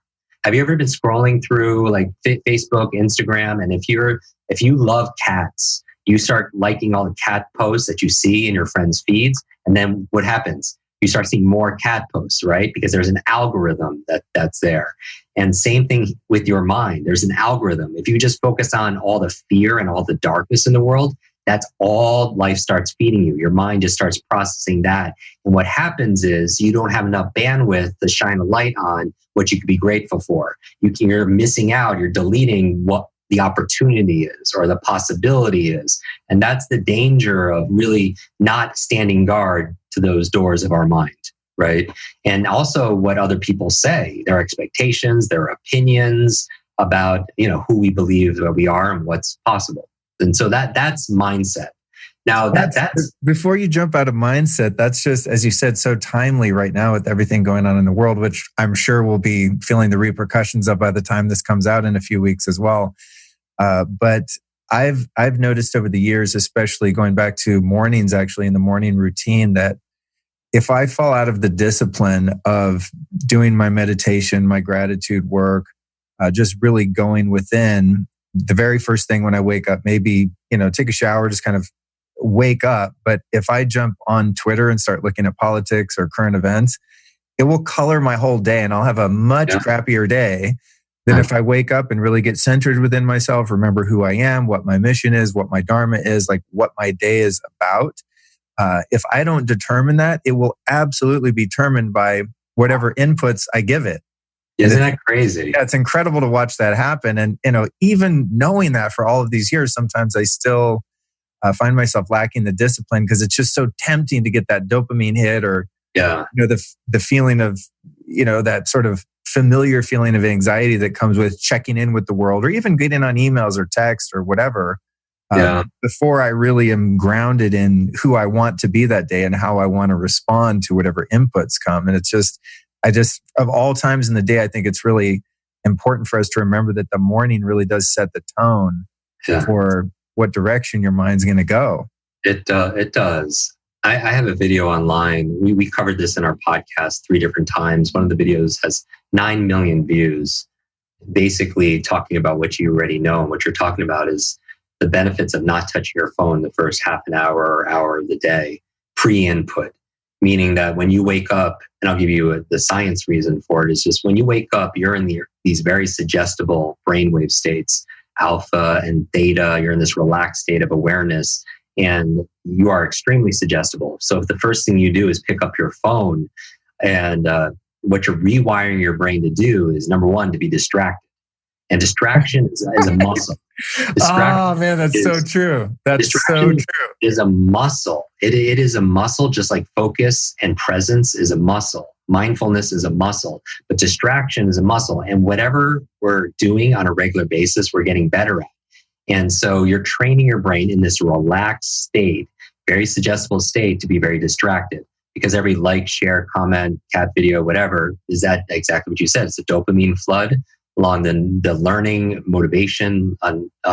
Have you ever been scrolling through like Facebook, Instagram, and if you love cats, you start liking all the cat posts that you see in your friends' feeds. And then what happens? You start seeing more cat posts, right? Because there's an algorithm that's there. And same thing with your mind. There's an algorithm. If you just focus on all the fear and all the darkness in the world, that's all life starts feeding you. Your mind just starts processing that. And what happens is you don't have enough bandwidth to shine a light on what you could be grateful for. You're missing out. You're deleting what the opportunity is or the possibility is. And that's the danger of really not standing guard to those doors of our mind, right? And also what other people say, their expectations, their opinions about, who we believe that we are and what's possible. And so that's mindset. Now that's before you jump out of mindset, that's just, as you said, so timely right now with everything going on in the world, which I'm sure we'll be feeling the repercussions of by the time this comes out in a few weeks as well. But I've noticed over the years, especially going back to mornings, actually in the morning routine, that if I fall out of the discipline of doing my meditation, my gratitude work, just really going within, the very first thing when I wake up, maybe, take a shower, just kind of wake up. But if I jump on Twitter and start looking at politics or current events, it will color my whole day and I'll have a much crappier day than if I wake up and really get centered within myself, remember who I am, what my mission is, what my dharma is, like what my day is about. If I don't determine that, it will absolutely be determined by whatever inputs I give it. Isn't that crazy? Yeah, it's incredible to watch that happen. And, even knowing that for all of these years, sometimes I still find myself lacking the discipline because it's just so tempting to get that dopamine hit or, the feeling of, that sort of familiar feeling of anxiety that comes with checking in with the world or even getting on emails or text or whatever. Before I really am grounded in who I want to be that day and how I want to respond to whatever inputs come. And it's just, of all times in the day, I think it's really important for us to remember that the morning really does set the tone for what direction your mind's going to go. It does. I have a video online. We covered this in our podcast 3 different times. One of the videos has 9 million views, basically talking about what you already know. And what you're talking about is the benefits of not touching your phone the first half an hour or hour of the day, pre-input. Meaning that when you wake up, and I'll give you the science reason for it, is just when you wake up, you're in these very suggestible brainwave states, alpha and theta. You're in this relaxed state of awareness, and you are extremely suggestible. So if the first thing you do is pick up your phone, and what you're rewiring your brain to do is, number one, to be distracted. And distraction is a muscle. Oh man, that's so true. That's so true. Is a muscle. It is a muscle, just like focus and presence is a muscle. Mindfulness is a muscle, but distraction is a muscle. And whatever we're doing on a regular basis, we're getting better at. And so you're training your brain in this relaxed state, very suggestible state, to be very distracted. Because every like, share, comment, cat video, whatever, is that exactly what you said. It's a dopamine flood along the learning, motivation,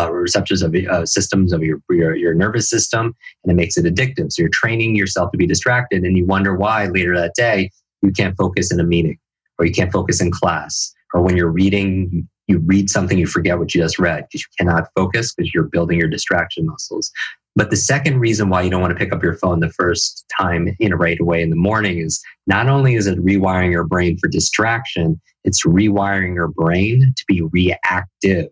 receptors of systems of your nervous system, and it makes it addictive. So you're training yourself to be distracted, and you wonder why later that day you can't focus in a meeting, or you can't focus in class, or when you're reading, you read something, you forget what you just read because you cannot focus because you're building your distraction muscles. But the second reason why you don't want to pick up your phone the first time, right away in the morning, is not only is it rewiring your brain for distraction, it's rewiring your brain to be reactive.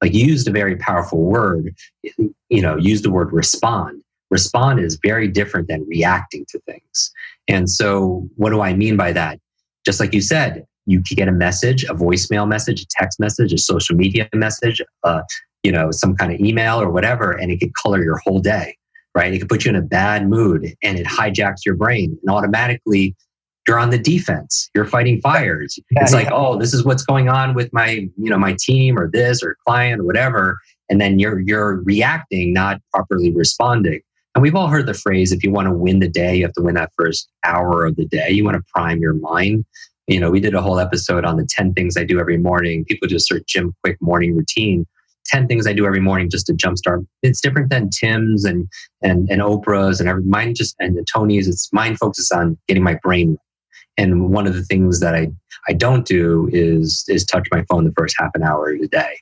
Like, you used a very powerful word, use the word respond. Respond is very different than reacting to things. And so what do I mean by that? Just like you said, you could get a message, a voicemail message, a text message, a social media message, some kind of email or whatever, and it could color your whole day, right? It could put you in a bad mood, and it hijacks your brain, and automatically you're on the defense. You're fighting fires. It's like, oh, this is what's going on with my team or this or client or whatever. And then you're reacting, not properly responding. And we've all heard the phrase, if you want to win the day, you have to win that first hour of the day. You want to prime your mind. We did a whole episode on the 10 things I do every morning. People just search Jim Kwik morning routine. 10 things I do every morning just to jumpstart. It's different than Tim's and Oprah's and Tony's. Mine focuses on getting my brain. And one of the things that I don't do is touch my phone the first half an hour of the day,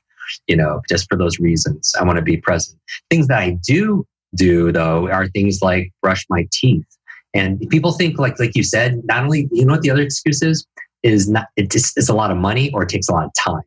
just for those reasons. I want to be present. Things that I do though are things like brush my teeth. And people think, like you said, not only, what the other excuse is not, it's a lot of money or it takes a lot of time.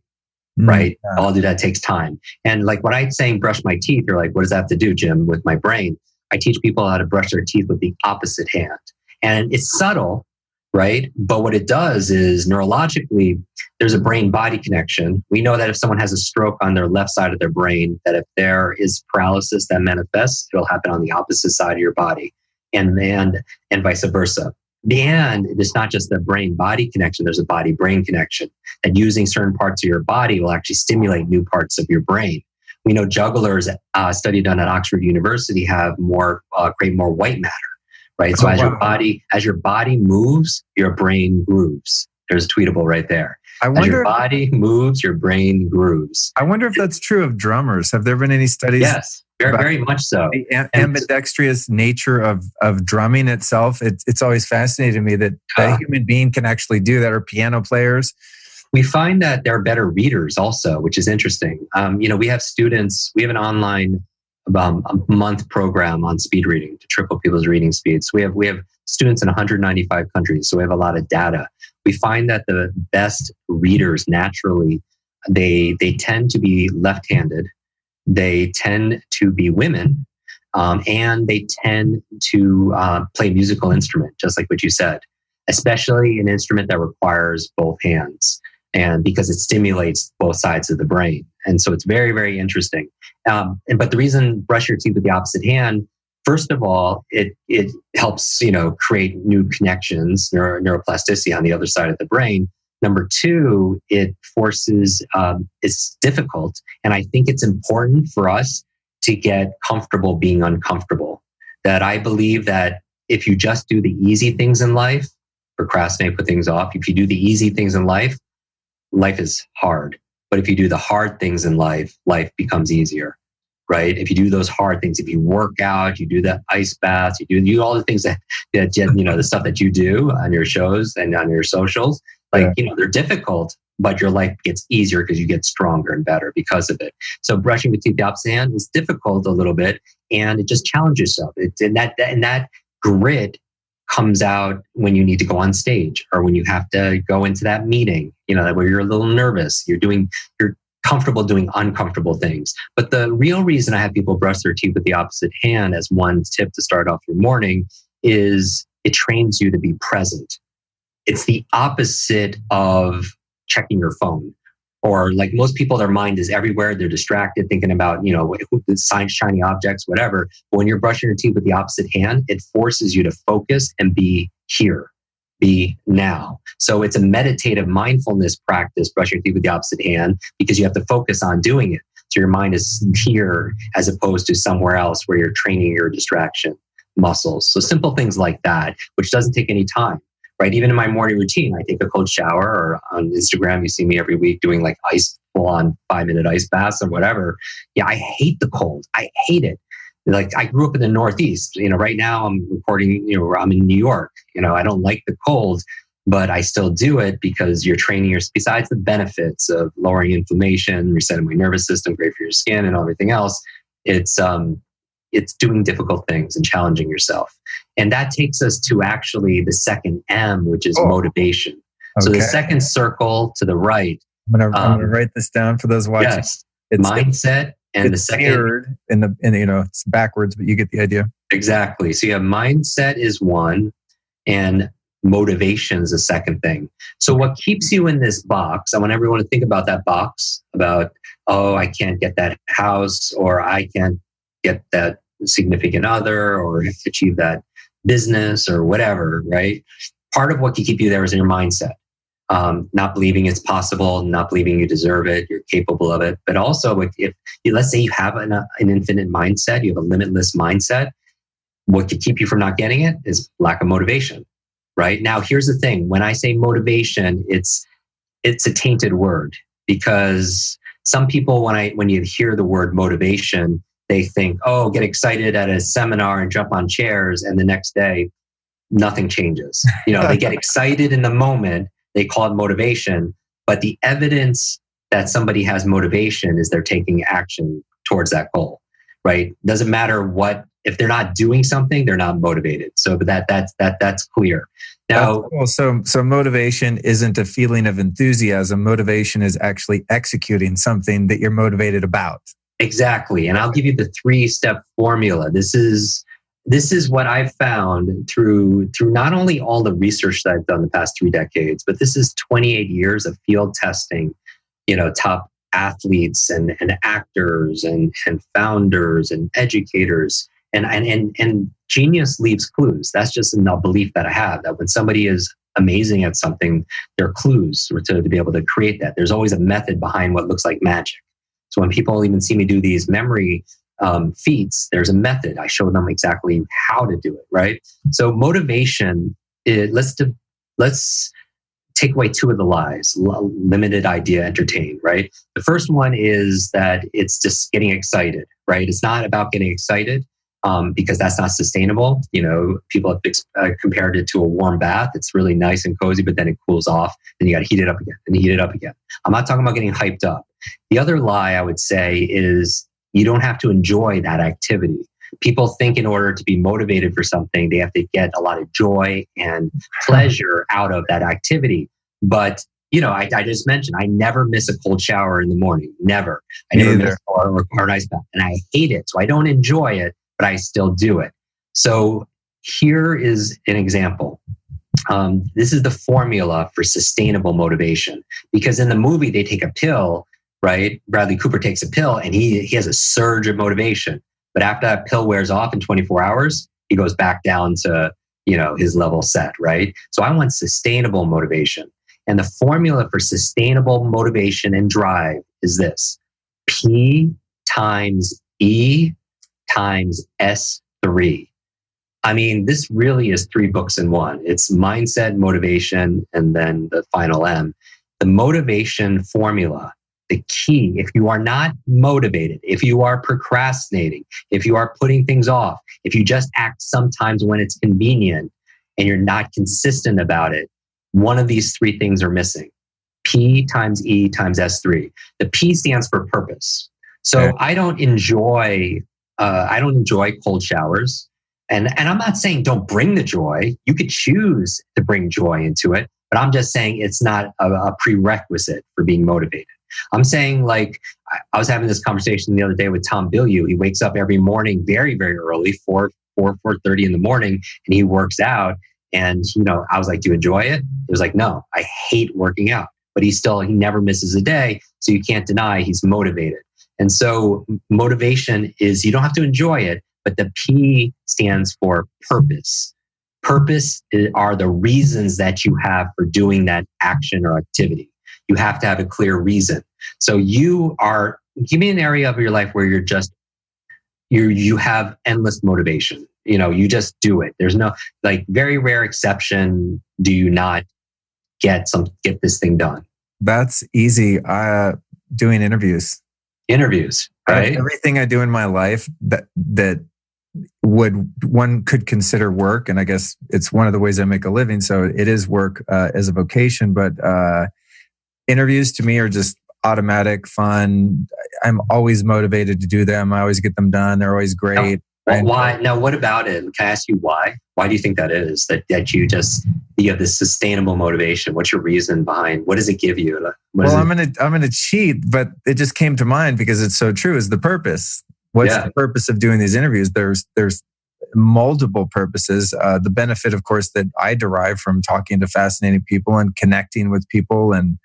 Right? Yeah. I'll do that. Takes time. And like when I'm saying brush my teeth, you're like, what does that have to do, Jim, with my brain? I teach people how to brush their teeth with the opposite hand. And it's subtle, right? But what it does is neurologically, there's a brain-body connection. We know that if someone has a stroke on their left side of their brain, that if there is paralysis that manifests, it'll happen on the opposite side of your body, and vice versa. And it's not just the brain-body connection, there's a body-brain connection. And using certain parts of your body will actually stimulate new parts of your brain. We know jugglers, study done at Oxford University, have create more white matter, right? So as your body moves, your brain grooves. There's a tweetable right there. As your body moves, your brain grooves. I wonder if that's true of drummers. Have there been any studies? Yes. Very much so. The ambidextrous nature of drumming itself. It's always fascinated me that a human being can actually do that, or piano players. We find that they're better readers also, which is interesting. We have students, we have an online a month program on speed reading to triple people's reading speeds. We have students in 195 countries, so we have a lot of data. We find that the best readers naturally, they tend to be left-handed. They tend to be women, and they tend to play a musical instrument, just like what you said, especially an instrument that requires both hands, and because it stimulates both sides of the brain. And so it's very, very interesting. But the reason brush your teeth with the opposite hand, first of all, it helps create new connections, neuroplasticity on the other side of the brain. Number two, it forces, it's difficult. And I think it's important for us to get comfortable being uncomfortable. That I believe that if you just do the easy things in life, procrastinate, put things off. If you do the easy things in life, life is hard. But if you do the hard things in life, life becomes easier, right? If you do those hard things, if you work out, you do the ice baths, you do all the things that the stuff that you do on your shows and on your socials, they're difficult, but your life gets easier because you get stronger and better because of it. So brushing with teeth the opposite hand is difficult a little bit, and it just challenges yourself. And that grit comes out when you need to go on stage or when you have to go into that meeting, where you're a little nervous, you're comfortable doing uncomfortable things. But the real reason I have people brush their teeth with the opposite hand as one tip to start off your morning is it trains you to be present. It's the opposite of checking your phone. Or like most people, their mind is everywhere. They're distracted thinking about, shiny objects, whatever. But when you're brushing your teeth with the opposite hand, it forces you to focus and be here, be now. So it's a meditative mindfulness practice, brushing your teeth with the opposite hand, because you have to focus on doing it. So your mind is here as opposed to somewhere else where you're training your distraction muscles. So simple things like that, which doesn't take any time, right? Even in my morning routine, I take a cold shower, or on Instagram, you see me every week doing like full on 5-minute ice baths or whatever. Yeah, I hate the cold. I hate it. Like, I grew up in the Northeast. Right now I'm recording, I'm in New York. I don't like the cold, but I still do it because you're training besides the benefits of lowering inflammation, resetting my nervous system, great for your skin and everything else. It's doing difficult things and challenging yourself. And that takes us to actually the second M, which is motivation. Okay. So the second circle to the right. I'm gonna write this down for those watching. Yes, it's mindset. And the second, it's backwards, but you get the idea. Exactly. So you have mindset is one, and motivation is the second thing. So what keeps you in this box? I want everyone to think about that box, about, I can't get that house, or I can't get that significant other, or achieve that business, or whatever, right? Part of what can keep you there is in your mindset. Not believing it's possible, not believing you deserve it, you're capable of it. But also, if let's say you have an infinite mindset, you have a limitless mindset, what could keep you from not getting it is lack of motivation, right? Now, here's the thing. When I say motivation, it's a tainted word, because some people, when you hear the word motivation, they think, get excited at a seminar and jump on chairs, and the next day, nothing changes. They get excited in the moment. They call it motivation, but the evidence that somebody has motivation is they're taking action towards that goal, right? Doesn't matter if they're not doing something, they're not motivated. So that's clear. Now, cool. So motivation isn't a feeling of enthusiasm. Motivation is actually executing something that you're motivated about. Exactly. And I'll give you the 3-step formula. This is what I've found through not only all the research that I've done the past 3 decades, but this is 28 years of field testing, top athletes and actors and founders and educators. And genius leaves clues. That's just a belief that I have, that when somebody is amazing at something, there are clues to be able to create that. There's always a method behind what looks like magic. So when people even see me do these memory feats, there's a method. I show them exactly how to do it, right? So motivation, let's take away 2 of the lies. Limited idea, entertain, right? The first one is that it's just getting excited, right? It's not about getting excited, because that's not sustainable. People have compared it to a warm bath. It's really nice and cozy, but then it cools off. Then you got to heat it up again, and heat it up again. I'm not talking about getting hyped up. The other lie I would say is you don't have to enjoy that activity. People think in order to be motivated for something, they have to get a lot of joy and pleasure out of that activity. But, I just mentioned, I never miss a cold shower in the morning. Never. I never miss or an ice bath. And I hate it. So I don't enjoy it, but I still do it. So here is an example. This is the formula for sustainable motivation. Because in the movie, they take a pill, right? Bradley Cooper takes a pill and he has a surge of motivation. But after that pill wears off in 24 hours, he goes back down to, his level set, right? So I want sustainable motivation. And the formula for sustainable motivation and drive is this: P times E times S3. I mean, this really is 3 books in one. It's mindset, motivation, and then the final M. The motivation formula, the key, if you are not motivated, if you are procrastinating, if you are putting things off, if you just act sometimes when it's convenient and you're not consistent about it, one of these 3 things are missing. P times E times S3. The P stands for purpose. So okay. I don't enjoy cold showers. And I'm not saying don't bring the joy. You could choose to bring joy into it, but I'm just saying it's not a prerequisite for being motivated. I'm saying, like, I was having this conversation the other day with Tom Bilyeu. He wakes up every morning very, very early, 4:30 in the morning, and he works out. And, I was like, do you enjoy it? He was like, no, I hate working out. But he never misses a day. So you can't deny he's motivated. And so motivation is, you don't have to enjoy it, but the P stands for purpose. Purpose are the reasons that you have for doing that action or activity. You have to have a clear reason. So you are give me an area of your life where you have endless motivation. You just do it. There's no, like, very rare exception. Do you not get this thing done? That's easy. Doing interviews, right? Everything I do in my life that one could consider work, and I guess it's one of the ways I make a living. So it is work as a vocation, but interviews to me are just automatic, fun. I'm always motivated to do them. I always get them done. They're always great. Why? Now, what about it? Can I ask you why? Why do you think that is? That you have this sustainable motivation? What's your reason behind? What does it give you? I'm gonna cheat, but it just came to mind because it's so true. Is the purpose? What's the purpose of doing these interviews? There's multiple purposes. The benefit, of course, that I derive from talking to fascinating people and connecting with people and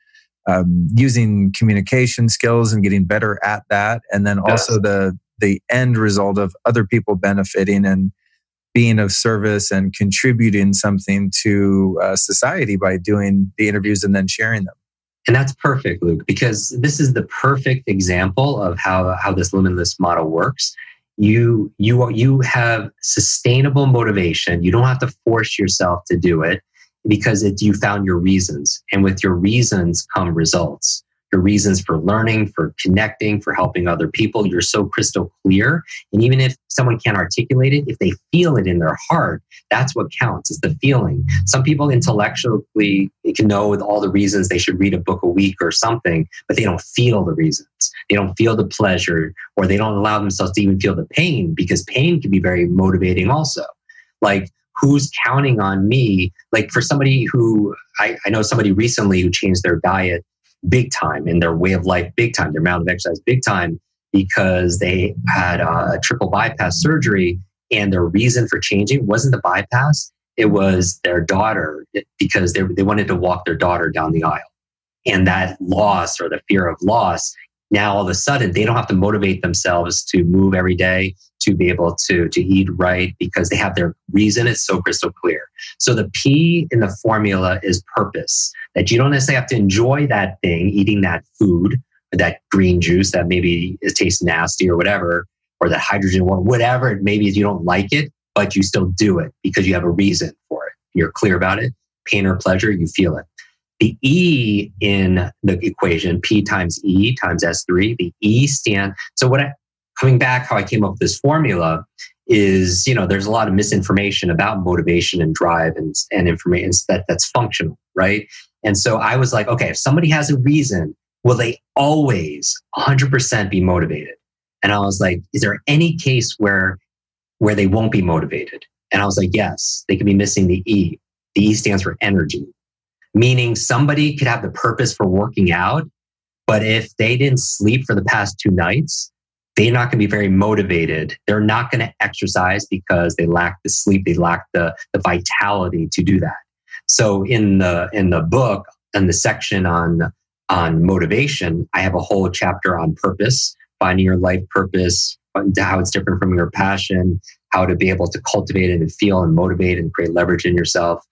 using communication skills and getting better at that, and then also the end result of other people benefiting and being of service and contributing something to society by doing the interviews and then sharing them. And that's perfect, Luke, because this is the perfect example of how this Limitless model works. You have sustainable motivation. You don't have to force yourself to do it because you found your reasons. And with your reasons come results. Your reasons for learning, for connecting, for helping other people, you're so crystal clear. And even if someone can't articulate it, if they feel it in their heart, that's what counts, is the feeling. Some people intellectually can know all the reasons they should read a book a week or something, but they don't feel the reasons. They don't feel the pleasure, or they don't allow themselves to even feel the pain, because pain can be very motivating also. Like, who's counting on me? Like, for somebody who, I know somebody recently who changed their diet big time and their way of life big time, their amount of exercise big time, because they had a triple bypass surgery, and their reason for changing wasn't the bypass, it was their daughter, because they wanted to walk their daughter down the aisle. And that loss, or the fear of loss, now all of a sudden they don't have to motivate themselves to move every day, to be able to eat right, because they have their reason. It's so crystal clear. So the P in the formula is purpose, that you don't necessarily have to enjoy that thing, eating that food, or that green juice that maybe it tastes nasty or whatever, or that hydrogen or whatever it maybe is, you don't like it, but you still do it because you have a reason for it. You're clear about it. Pain or pleasure, you feel it. The E in the equation, P times E times S3, the E stand. So coming back, how I came up with this formula is, there's a lot of misinformation about motivation and drive and information that's functional, right? And so I was like, okay, if somebody has a reason, will they always 100% be motivated? And I was like, is there any case where they won't be motivated? And I was like, yes, they could be missing the E. The E stands for energy, meaning somebody could have the purpose for working out, but if they didn't sleep for the past 2 nights, they're not going to be very motivated. They're not going to exercise because they lack the sleep. They lack the vitality to do that. So in the book, in the section on motivation, I have a whole chapter on purpose, finding your life purpose, how it's different from your passion, how to be able to cultivate it and feel and motivate and create leverage in yourself.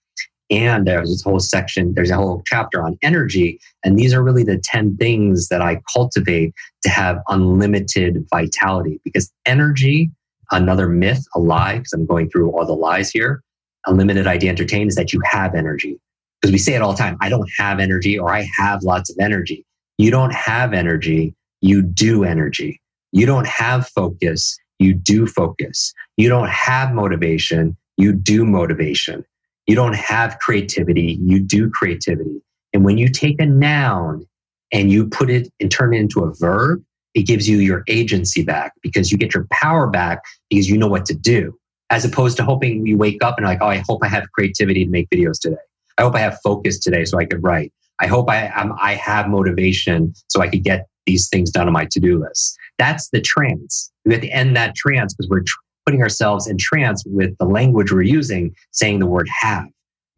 And there's this whole section, there's a whole chapter on energy. And these are really the 10 things that I cultivate to have unlimited vitality. Because energy, another myth, a lie, because I'm going through all the lies here, a limited idea entertained, is that you have energy. Because we say it all the time, I don't have energy, or I have lots of energy. You don't have energy, you do energy. You don't have focus, you do focus. You don't have motivation, you do motivation. You don't have creativity, you do creativity. And when you take a noun and you put it and turn it into a verb, it gives you your agency back, because you get your power back because you know what to do, as opposed to hoping you wake up and like, oh, I hope I have creativity to make videos today. I hope I have focus today so I could write. I hope I have motivation so I could get these things done on my to-do list. That's the trance. We have to end that trance, because we're putting ourselves in trance with the language we're using, saying the word have.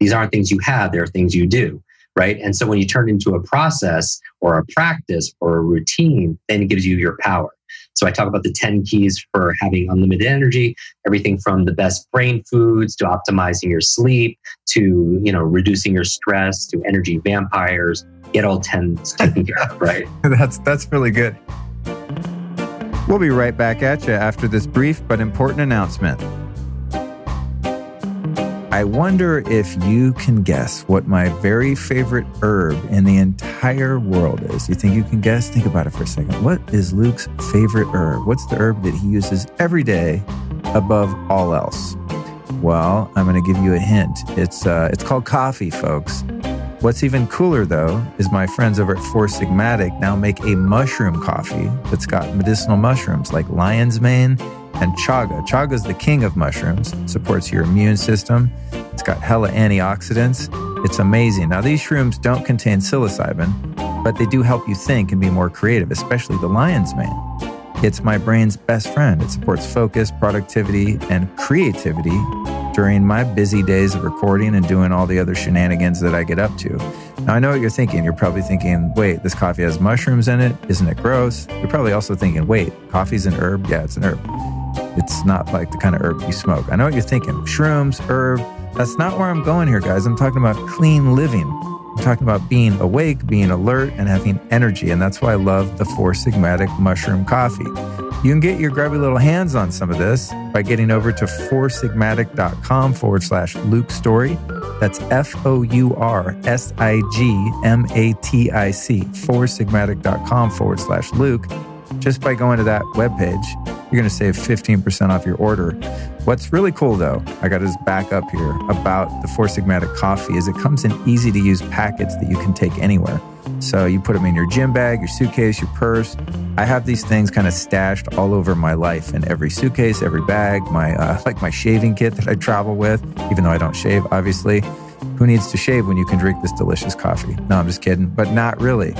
These aren't things you have, they're things you do, right? And so when you turn into a process or a practice or a routine, then it gives you your power. So I talk about the 10 keys for having unlimited energy, everything from the best brain foods to optimizing your sleep to, reducing your stress to energy vampires. Get all 10 taken care of, right? That's really good. We'll be right back at you after this brief but important announcement. I wonder if you can guess what my very favorite herb in the entire world is. You think you can guess? Think about it for a second. What is Luke's favorite herb? What's the herb that he uses every day above all else? Well, I'm going to give you a hint. It's called coffee, folks. What's even cooler, though, is my friends over at Four Sigmatic now make a mushroom coffee that's got medicinal mushrooms like lion's mane and chaga. Chaga is the king of mushrooms. It supports your immune system. It's got hella antioxidants. It's amazing. Now, these shrooms don't contain psilocybin, but they do help you think and be more creative, especially the lion's mane. It's my brain's best friend. It supports focus, productivity, and creativity during my busy days of recording and doing all the other shenanigans that I get up to. Now, I know what you're thinking. You're probably thinking, wait, this coffee has mushrooms in it. Isn't it gross? You're probably also thinking, wait, coffee's an herb? Yeah, it's an herb. It's not like the kind of herb you smoke. I know what you're thinking. Shrooms, herb. That's not where I'm going here, guys. I'm talking about clean living. I'm talking about being awake, being alert, and having energy. And that's why I love the Four Sigmatic mushroom coffee. You can get your grubby little hands on some of this by getting over to foursigmatic.com/Luke Story. That's FOURSIGMATIC, foursigmatic.com/Luke. Just by going to that webpage, you're going to save 15% off your order. What's really cool, though, I got to back up here about the Four Sigmatic coffee, is it comes in easy-to-use packets that you can take anywhere. So you put them in your gym bag, your suitcase, your purse. I have these things kind of stashed all over my life in every suitcase, every bag, my shaving kit that I travel with, even though I don't shave, obviously. Who needs to shave when you can drink this delicious coffee? No, I'm just kidding, but not really.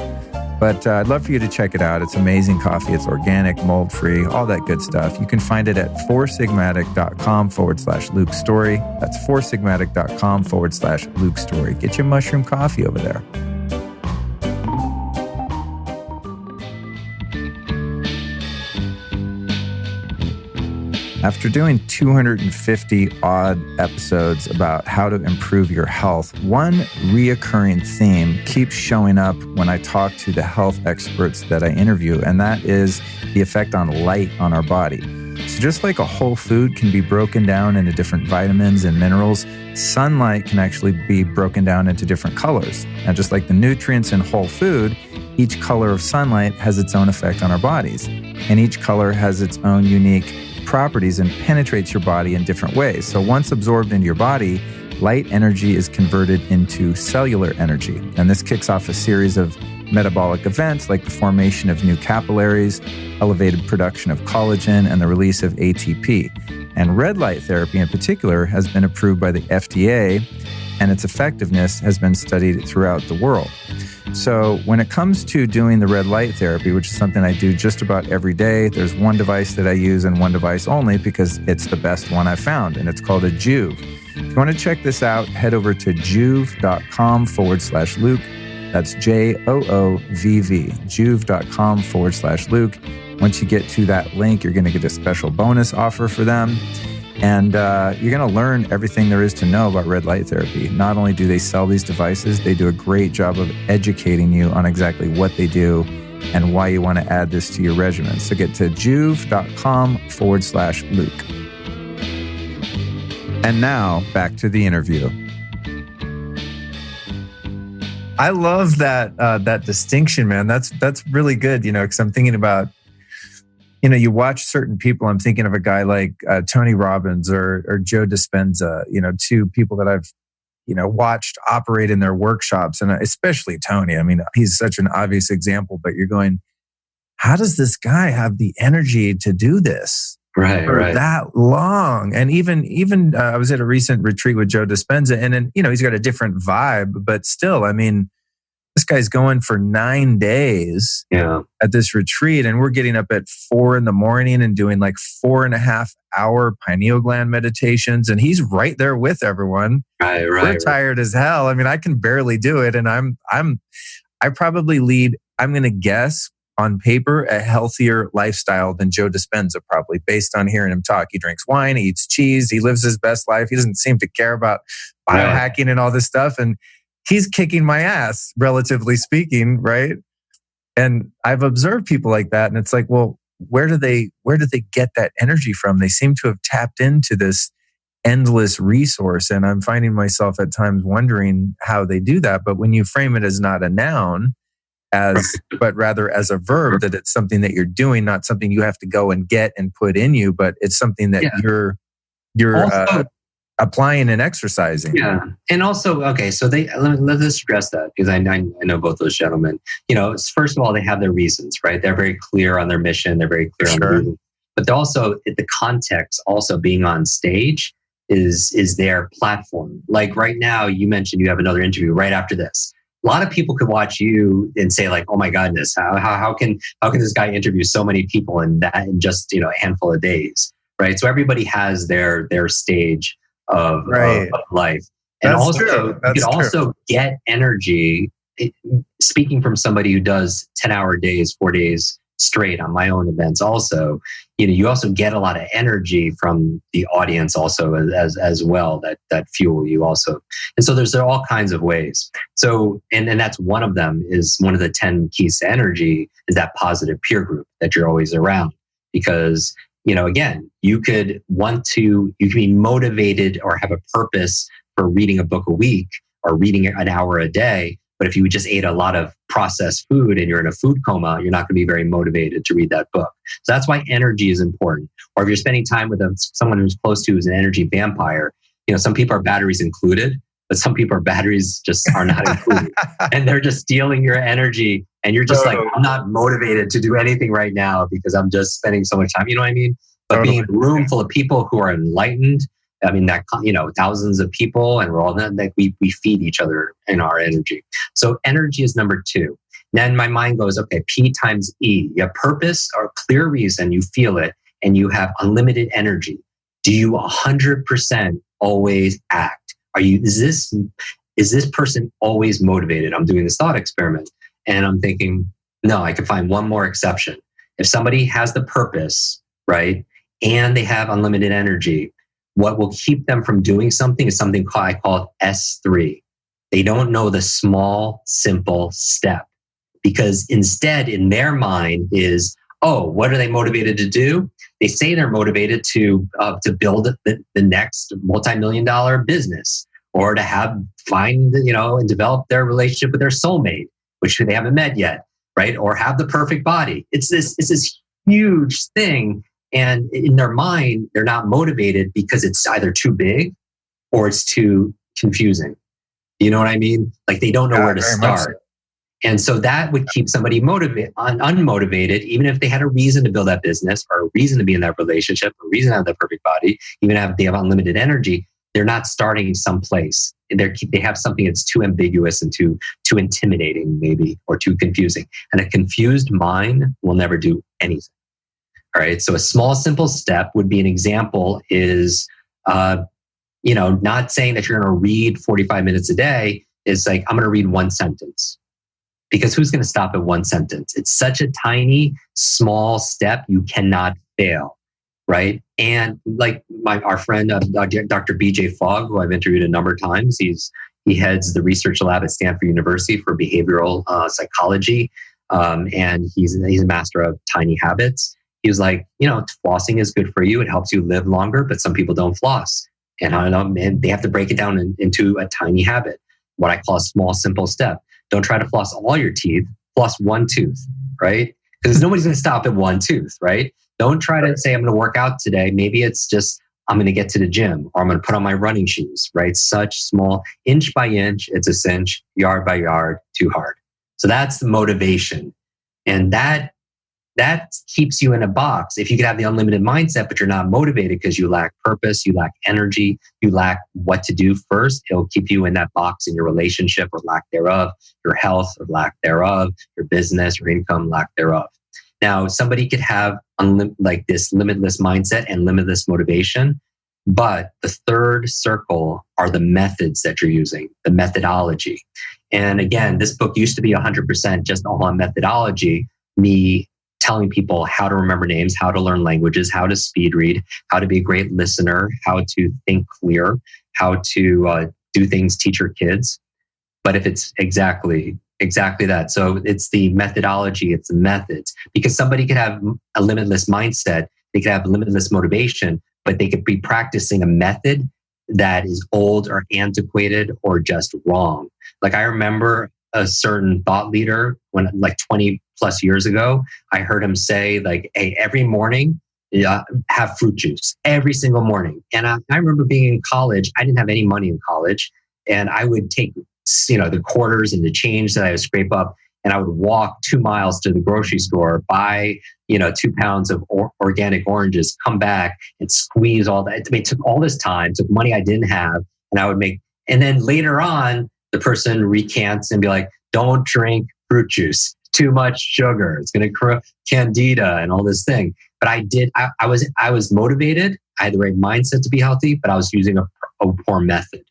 But I'd love for you to check it out. It's amazing coffee. It's organic, mold-free, all that good stuff. You can find it at foursigmatic.com/Luke Story. That's foursigmatic.com/Luke Story. Get your mushroom coffee over there. After doing 250 odd episodes about how to improve your health, one reoccurring theme keeps showing up when I talk to the health experts that I interview, and that is the effect on light on our body. So just like a whole food can be broken down into different vitamins and minerals, sunlight can actually be broken down into different colors. And just like the nutrients in whole food, each color of sunlight has its own effect on our bodies. And each color has its own unique properties and penetrates your body in different ways. So once absorbed into your body, light energy is converted into cellular energy. And this kicks off a series of metabolic events like the formation of new capillaries, elevated production of collagen, and the release of ATP. And red light therapy in particular has been approved by the FDA, and its effectiveness has been studied throughout the world. So when it comes to doing the red light therapy, which is something I do just about every day, there's one device that I use and one device only because it's the best one I've found, and it's called a Joovv. If you want to check this out, head over to joovv.com/Luke. That's JOOVV, joovv.com/Luke. Once you get to that link, you're going to get a special bonus offer for them. And you're going to learn everything there is to know about red light therapy. Not only do they sell these devices, they do a great job of educating you on exactly what they do and why you want to add this to your regimen. So get to joovv.com/Luke. And now back to the interview. I love that distinction, man. That's really good, because I'm thinking about, you watch certain people. I'm thinking of a guy like Tony Robbins or Joe Dispenza, two people that I've, watched operate in their workshops. And especially Tony. I mean, he's such an obvious example, but you're going, how does this guy have the energy to do this for that long? And even I was at a recent retreat with Joe Dispenza, and then, he's got a different vibe, but still, I mean, this guy's going for 9 days at this retreat, and we're getting up at 4 a.m. and doing like 4.5-hour pineal gland meditations. And he's right there with everyone. We're tired as hell. I mean, I can barely do it. And I probably lead, I'm going to guess on paper, a healthier lifestyle than Joe Dispenza, probably based on hearing him talk. He drinks wine, he eats cheese, he lives his best life. He doesn't seem to care about biohacking and all this stuff. And he's kicking my ass, relatively speaking, right? And I've observed people like that. And it's like, well, where do they get that energy from? They seem to have tapped into this endless resource. And I'm finding myself at times wondering how they do that. But when you frame it as not a noun, but rather as a verb, that it's something that you're doing, not something you have to go and get and put in you, but it's something that you're also, applying and exercising. Yeah. And also, okay, so let's address that, because I know both those gentlemen. First of all, they have their reasons, right? They're very clear on their mission. They're very clear on the reasons. But they're also, the context, also being on stage is their platform. Like right now, you mentioned you have another interview right after this. A lot of people could watch you and say like, oh my goodness, how can this guy interview so many people in just a handful of days, right? So everybody has their stage of life. And That's also, true. you can also get energy, speaking from somebody who does 10-hour days, 4 days straight on my own events also, you also get a lot of energy from the audience also as well that fuel you also. And so there are all kinds of ways. So, and that's one of them, is one of the 10 keys to energy is that positive peer group that you're always around. Because, again, you could be motivated or have a purpose for reading a book a week or reading an hour a day. But if you just ate a lot of processed food and you're in a food coma, you're not going to be very motivated to read that book. So that's why energy is important. Or if you're spending time with someone who's close to who's an energy vampire, some people are batteries included, but some people are batteries just are not included. And they're just stealing your energy. And you're just like, I'm not motivated to do anything right now because I'm just spending so much time. You know what I mean? But being in a room full of people who are enlightened, I mean, that, thousands of people, and we're all that we feed each other in our energy. So energy is number 2. Then my mind goes, okay, P times E. You have purpose or clear reason, you feel it, and you have unlimited energy. Do you 100% always act? Is this person always motivated? I'm doing this thought experiment and I'm thinking, no, I can find one more exception. If somebody has the purpose, right, and they have unlimited energy, what will keep them from doing something is something I call S3. They don't know the small, simple step, because instead in their mind is, oh, what are they motivated to do? They say they're motivated to build the next multi-million-dollar business, or to find and develop their relationship with their soulmate, which they haven't met yet, right? Or have the perfect body. It's this huge thing. And in their mind, they're not motivated because it's either too big or it's too confusing. You know what I mean? Like they don't know where to start. And so that would keep somebody unmotivated, even if they had a reason to build that business or a reason to be in that relationship, a reason to have that perfect body, even if they have unlimited energy. They're not starting someplace. They have something that's too ambiguous and too intimidating, maybe, or too confusing. And a confused mind will never do anything. All right. So a small, simple step would be an example is, not saying that you're going to read 45 minutes a day. Is like, I'm going to read one sentence, because who's going to stop at one sentence? It's such a tiny, small step. You cannot fail. Right. And like our friend, Dr. BJ Fogg, who I've interviewed a number of times, he heads the research lab at Stanford University for behavioral psychology. And he's a master of tiny habits. He was like, flossing is good for you. It helps you live longer, but some people don't floss. And they have to break it down into a tiny habit, what I call a small, simple step. Don't try to floss all your teeth, floss one tooth, right? Because nobody's going to stop at one tooth, right? Don't try to say, I'm going to work out today. Maybe it's just, I'm going to get to the gym, or I'm going to put on my running shoes, right? Such small, inch by inch, it's a cinch, yard by yard, too hard. So that's the motivation. And that keeps you in a box. If you could have the unlimited mindset, but you're not motivated because you lack purpose, you lack energy, you lack what to do first, it'll keep you in that box in your relationship or lack thereof, your health or lack thereof, your business, your income, lack thereof. Now, somebody could have like this limitless mindset and limitless motivation, but the third circle are the methods that you're using, the methodology. And again, this book used to be 100% just all on methodology, me telling people how to remember names, how to learn languages, how to speed read, how to be a great listener, how to think clear, how to do things, teach your kids. But if it's Exactly that. So it's the methodology, it's the methods. Because somebody could have a limitless mindset, they could have limitless motivation, but they could be practicing a method that is old or antiquated or just wrong. Like I remember a certain thought leader when like 20 plus years ago, I heard him say like, hey, every morning, have fruit juice every single morning. And I remember being in college. I didn't have any money in college, and I would take the quarters and the change that I would scrape up, and I would walk 2 miles to the grocery store, buy 2 pounds of organic oranges, come back and squeeze all that. It took all this time, took money I didn't have, and I would make. And then later on, the person recants and be like, "Don't drink fruit juice. Too much sugar. It's going to corrupt candida and all this thing." But I did. I was motivated. I had the right mindset to be healthy, but I was using a poor method.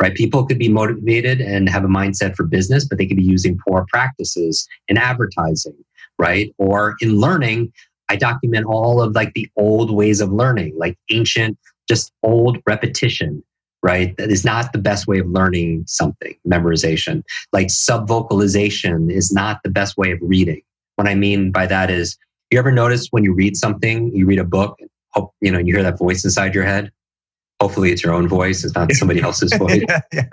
Right? People could be motivated and have a mindset for business, but they could be using poor practices in advertising, right? Or in learning, I document all of like the old ways of learning, like ancient, just old repetition, right? That is not the best way of learning something, memorization. Like subvocalization is not the best way of reading. What I mean by that is, you ever notice when you read something, you read a book, you hear that voice inside your head? Hopefully it's your own voice. It's not somebody else's voice. Yeah.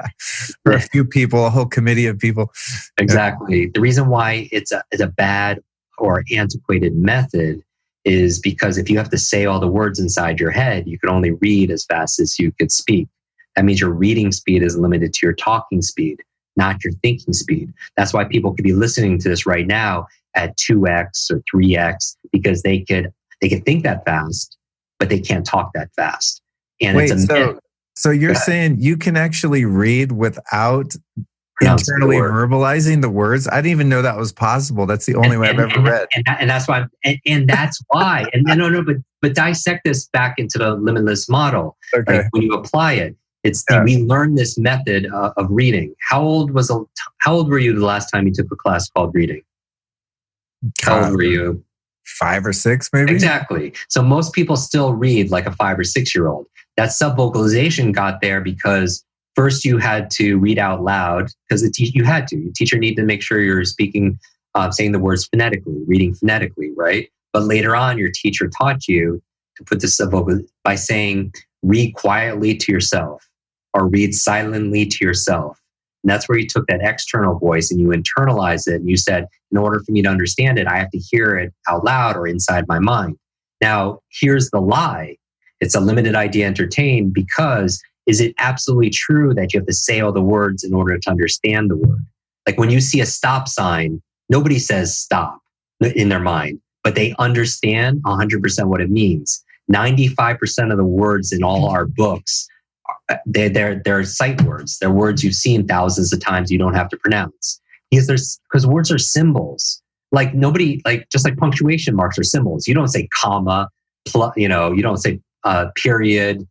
For a few people, a whole committee of people. Exactly. Yeah. The reason why it's a bad or antiquated method is because if you have to say all the words inside your head, you can only read as fast as you could speak. That means your reading speed is limited to your talking speed, not your thinking speed. That's why people could be listening to this right now at 2x or 3x, because they could think that fast, but they can't talk that fast. And wait, so you're saying you can actually read without internally verbalizing the words? I didn't even know that was possible. That's the only way I've ever read. And that's why. And that's why. And no, but dissect this back into the limitless model. Okay. Like when you apply it, we learn this method of reading. How old were you the last time you took a class called reading? How old were you? 5 or 6, maybe? Exactly. So most people still read like a 5 or 6 year old. That subvocalization got there because first you had to read out loud, because you had to. Your teacher needed to make sure you're speaking, saying the words phonetically, reading phonetically, right? But later on, your teacher taught you to put this by saying, read quietly to yourself or read silently to yourself. And that's where you took that external voice and you internalized it. And you said, in order for me to understand it, I have to hear it out loud or inside my mind. Now, here's the lie. It's a limited idea entertained, because is it absolutely true that you have to say all the words in order to understand the word? Like when you see a stop sign, nobody says stop in their mind, but they understand 100% what it means. 95% of the words in all our books, they're sight words. They're words you've seen thousands of times you don't have to pronounce. Because words are symbols. Like just like punctuation marks are symbols. You don't say comma, you don't say period,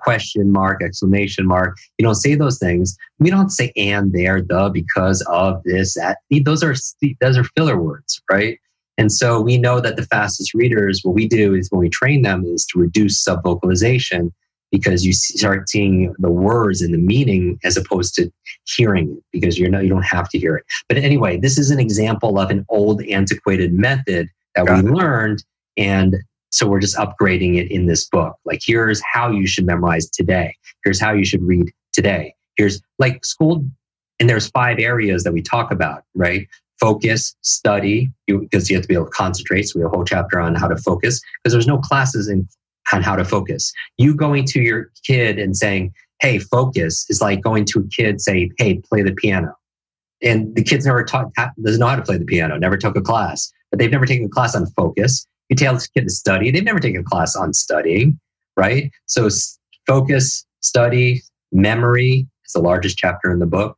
question mark, exclamation mark. You don't say those things. We don't say and, there, the, because of, this, that. Those are filler words, right? And so we know that the fastest readers, what we do is when we train them is to reduce subvocalization, because you start seeing the words and the meaning as opposed to hearing it, because you don't have to hear it. But anyway, this is an example of an old antiquated method that we learned. And so we're just upgrading it in this book. Like, here's how you should memorize today. Here's how you should read today. Here's like school. And there's 5 areas that we talk about, right? Focus, study, because you have to be able to concentrate. So we have a whole chapter on how to focus, because there's no classes on how to focus. You going to your kid and saying, hey, focus, is like going to a kid say, hey, play the piano. And the kid's doesn't know how to play the piano, never took a class, but they've never taken a class on focus. You tell this kid to study, they've never taken a class on studying, right? So focus, study, memory is the largest chapter in the book,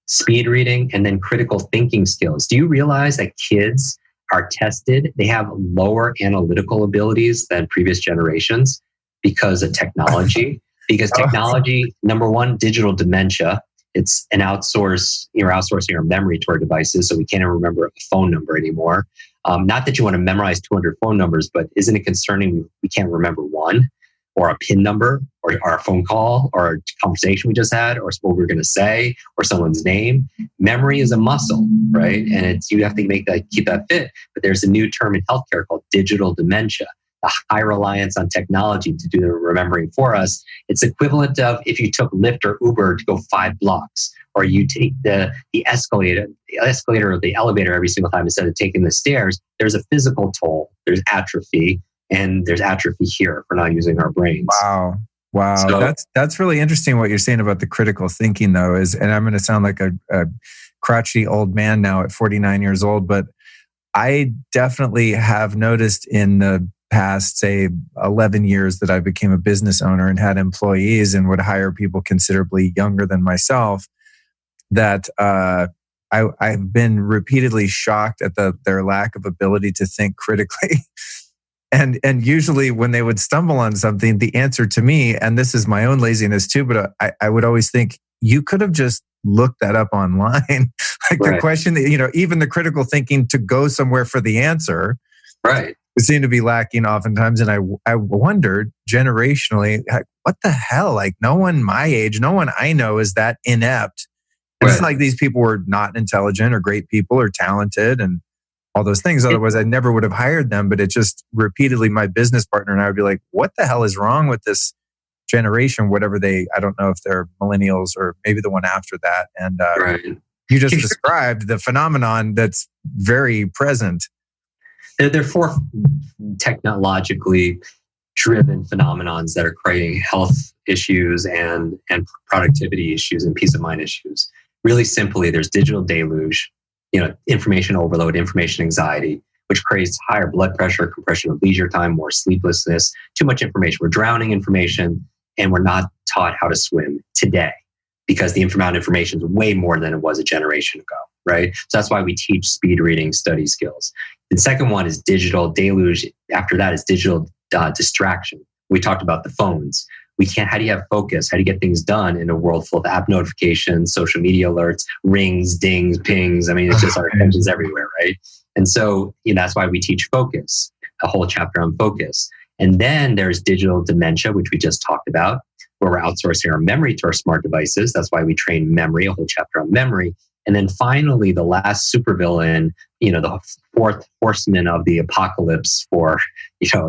speed reading, and then critical thinking skills. Do you realize that kids are tested? They have lower analytical abilities than previous generations because of technology. Because technology, number one, digital dementia. It's you're outsourcing our memory to our devices, so we can't even remember a phone number anymore. Not that you want to memorize 200 phone numbers, but isn't it concerning we can't remember one? or a PIN number or our phone call or a conversation we just had or what we're going to say or someone's name. Memory is a muscle, right? And you have to keep that fit. But there's a new term in healthcare called digital dementia, a high reliance on technology to do the remembering for us. It's equivalent of if you took Lyft or Uber to go 5 blocks, or you take the escalator or the elevator every single time instead of taking the stairs. There's a physical toll, there's atrophy, and there's atrophy here for not using our brains. Wow. So, that's really interesting what you're saying about the critical thinking, though, and I'm going to sound like a crotchety old man now at 49 years old, but I definitely have noticed in the past, say, 11 years that I became a business owner and had employees and would hire people considerably younger than myself, that I've been repeatedly shocked at their lack of ability to think critically. And usually when they would stumble on something, the answer to me, and this is my own laziness too, but I would always think, you could have just looked that up online. Like right. The question that, even the critical thinking to go somewhere for the answer, right, seem to be lacking oftentimes. And I wondered generationally, what the hell? Like no one my age, no one I know is that inept. And It's like these people were not intelligent or great people or talented and all those things. Otherwise, I never would have hired them. But it just repeatedly, my business partner and I would be like, what the hell is wrong with this generation? Whatever I don't know if they're millennials or maybe the one after that. And you just described the phenomenon that's very present. There are 4 technologically driven phenomenons that are creating health issues and productivity issues and peace of mind issues. Really simply, there's digital deluge, information overload, information anxiety, which creates higher blood pressure, compression of leisure time, more sleeplessness, too much information. We're drowning information and we're not taught how to swim today because the amount of information is way more than it was a generation ago, right? So that's why we teach speed reading, study skills. The second one is digital deluge. After that is digital distraction. We talked about the phones. How do you have focus? How do you get things done in a world full of app notifications, social media alerts, rings, dings, pings? I mean, it's just our attention's everywhere, right? And so that's why we teach focus, a whole chapter on focus. And then there's digital dementia, which we just talked about, where we're outsourcing our memory to our smart devices. That's why we train memory, a whole chapter on memory. And then finally, the last supervillain, the 4th horseman of the apocalypse for,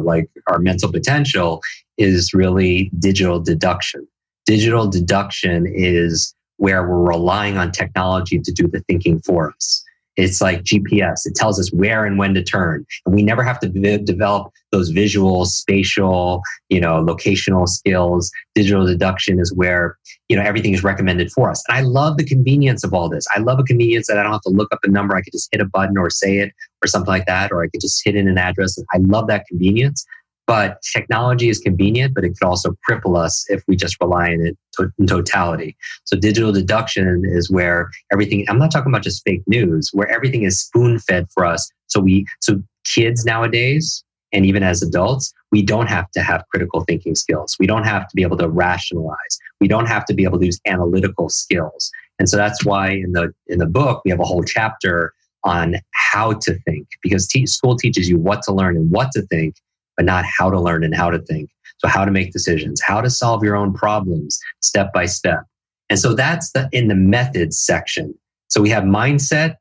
like our mental potential is really digital deduction. Digital deduction is where we're relying on technology to do the thinking for us. It's like GPS. It tells us where and when to turn. And we never have to develop those visual, spatial, locational skills. Digital deduction is where, everything is recommended for us. And I love the convenience of all this. I love a convenience that I don't have to look up a number. I could just hit a button or say it or something like that. Or I could just hit in an address. I love that convenience. But technology is convenient, but it could also cripple us if we just rely on it in totality. So digital deduction is where everything, I'm not talking about just fake news, where everything is spoon-fed for us. So kids nowadays, and even as adults, we don't have to have critical thinking skills. We don't have to be able to rationalize. We don't have to be able to use analytical skills. And so that's why in the book, we have a whole chapter on how to think, because school teaches you what to learn and what to think, but not how to learn and how to think. So how to make decisions, how to solve your own problems step by step. And so that's in the methods section. So we have mindset,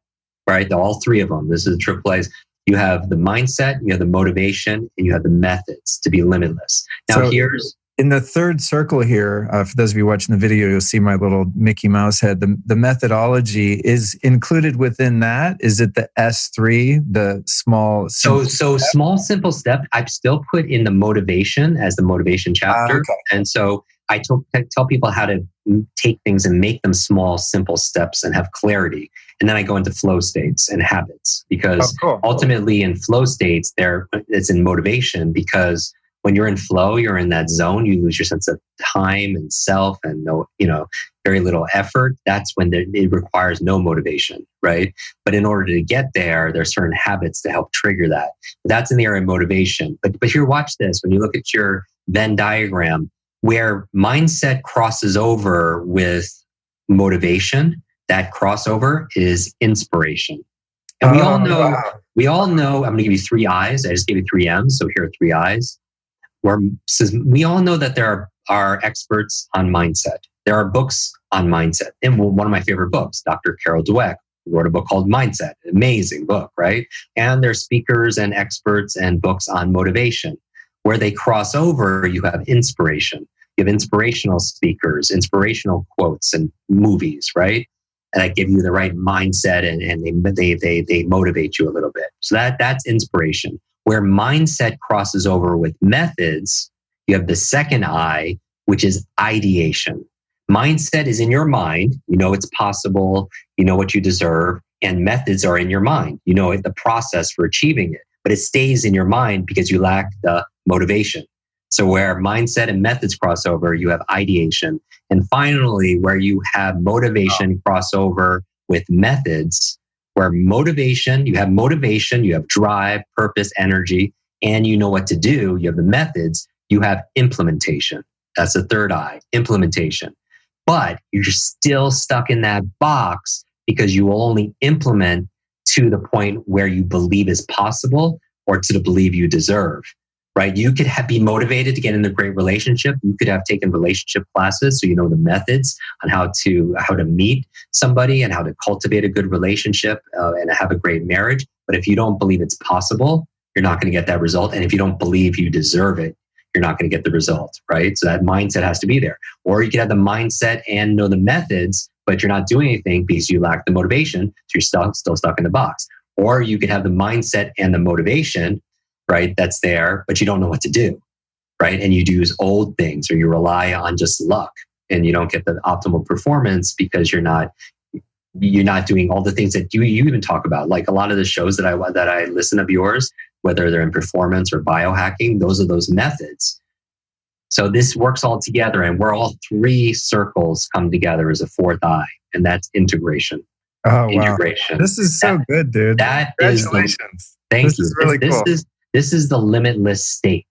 right? All 3 of them. This is the triple A's. You have the mindset, you have the motivation, and you have the methods to be limitless. Now here's... In the 3rd circle here, for those of you watching the video, you'll see my little Mickey Mouse head. The methodology is included within that. Is it the S3, the small? So small, simple step. I've still put in the motivation as the motivation chapter. Okay. And so I tell people how to take things and make them small, simple steps and have clarity. And then I go into flow states and habits because ultimately in flow states, it's in motivation because when you're in flow, you're in that zone, you lose your sense of time and self and very little effort. That's when it requires no motivation, right? But in order to get there, there's certain habits to help trigger that. That's in the area of motivation. But here, watch this. When you look at your Venn diagram, where mindset crosses over with motivation, that crossover is inspiration. And we all know, I'm going to give you 3 I's. I just gave you 3 M's. So here are 3 I's. where says we all know that there are experts on mindset. There are books on mindset. And one of my favorite books, Dr. Carol Dweck, wrote a book called Mindset. Amazing book, right? And there's speakers and experts and books on motivation. Where they cross over, you have inspiration. You have inspirational speakers, inspirational quotes and movies, right? And that give you the right mindset and they motivate you a little bit. So that's inspiration. Where mindset crosses over with methods, you have the second I, which is ideation. Mindset is in your mind. You know it's possible. You know what you deserve. And methods are in your mind. You know the process for achieving it. But it stays in your mind because you lack the motivation. So where mindset and methods cross over, you have ideation. And finally, where you have motivation cross over with methods, where you have drive, purpose, energy, and you know what to do. You have the methods, you have implementation. That's the third I, implementation. But you're still stuck in that box because you will only implement to the point where you believe is possible or to the believe you deserve, right? You could be motivated to get in a great relationship. You could have taken relationship classes, so you know the methods on how to meet somebody and how to cultivate a good relationship and have a great marriage. But if you don't believe it's possible, you're not going to get that result. And if you don't believe you deserve it, you're not going to get the result, right? So that mindset has to be there. Or you could have the mindset and know the methods, but you're not doing anything because you lack the motivation. So you're still stuck in the box. Or you could have the mindset and the motivation, right? That's there, but you don't know what to do, right? And you use old things or you rely on just luck and you don't get the optimal performance because you're not doing all the things that you even talk about. Like a lot of the shows that I listen of yours, whether they're in performance or biohacking, those are those methods. So this works all together, and where all three circles come together is a fourth I, and that's integration. Oh, integration. Wow. This is so good, dude. Congratulations. Thank you. This is really cool. This is the limitless state.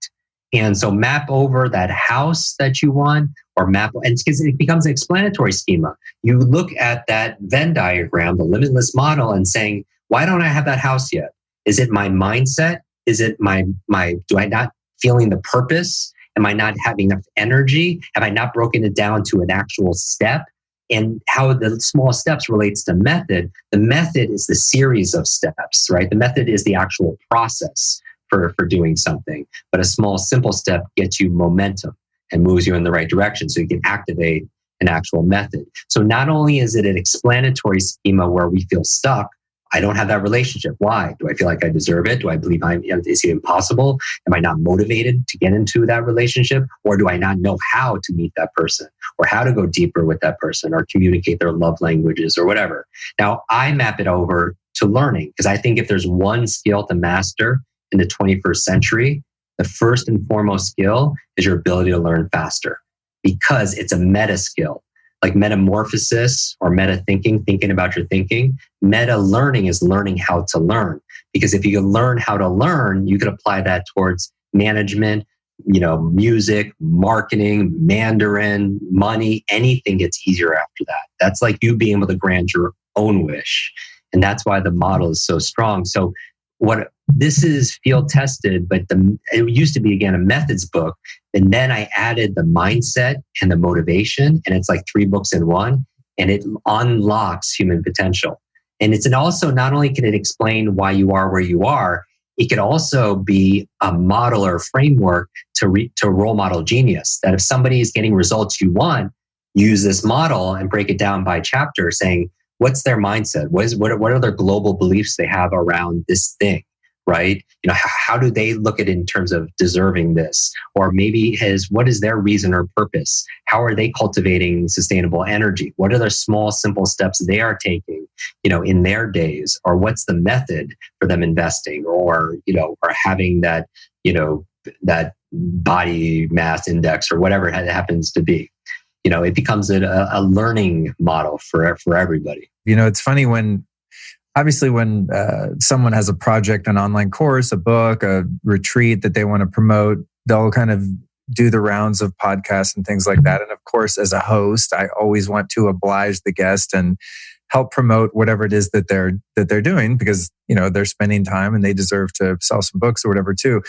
And so map over that house that you want, and because it becomes an explanatory schema. You look at that Venn diagram, the limitless model, and saying, why don't I have that house yet? Is it my mindset? Is it do I not feeling the purpose? Am I not having enough energy? Have I not broken it down to an actual step? And how the small steps relates to method. The method is the series of steps, right? The method is the actual process for doing something. But a small, simple step gets you momentum and moves you in the right direction so you can activate an actual method. So not only is it an explanatory schema where we feel stuck, I don't have that relationship. Why? Do I feel like I deserve it? Do I believe is it impossible? Am I not motivated to get into that relationship? Or do I not know how to meet that person or how to go deeper with that person or communicate their love languages or whatever? Now, I map it over to learning because I think if there's one skill to master in the 21st century, the first and foremost skill is your ability to learn faster because it's a meta skill. Like metamorphosis or meta thinking about your thinking. Meta learning is learning how to learn. Because if you can learn how to learn, you can apply that towards management, music, marketing, Mandarin, money, anything gets easier after that. That's like you being able to grant your own wish. And that's why the model is so strong. So this is field tested, but it used to be, again, a methods book. And then I added the mindset and the motivation, and it's like 3 books in one, and it unlocks human potential. And also not only can it explain why you are where you are, it could also be a model or framework to role model genius. That if somebody is getting results you want, use this model and break it down by chapter, saying, what's their mindset? What are their global beliefs they have around this thing, right? How do they look at it in terms of deserving this? Or maybe what is their reason or purpose? How are they cultivating sustainable energy? What are their small, simple steps they are taking, in their days? Or what's the method for them investing or having that, that body mass index or whatever it happens to be? It becomes a learning model for everybody. It's funny when someone has a project, an online course, a book, a retreat that they want to promote, they'll kind of do the rounds of podcasts and things like that. And of course, as a host, I always want to oblige the guest and help promote whatever it is that they're doing because, they're spending time and they deserve to sell some books or whatever too.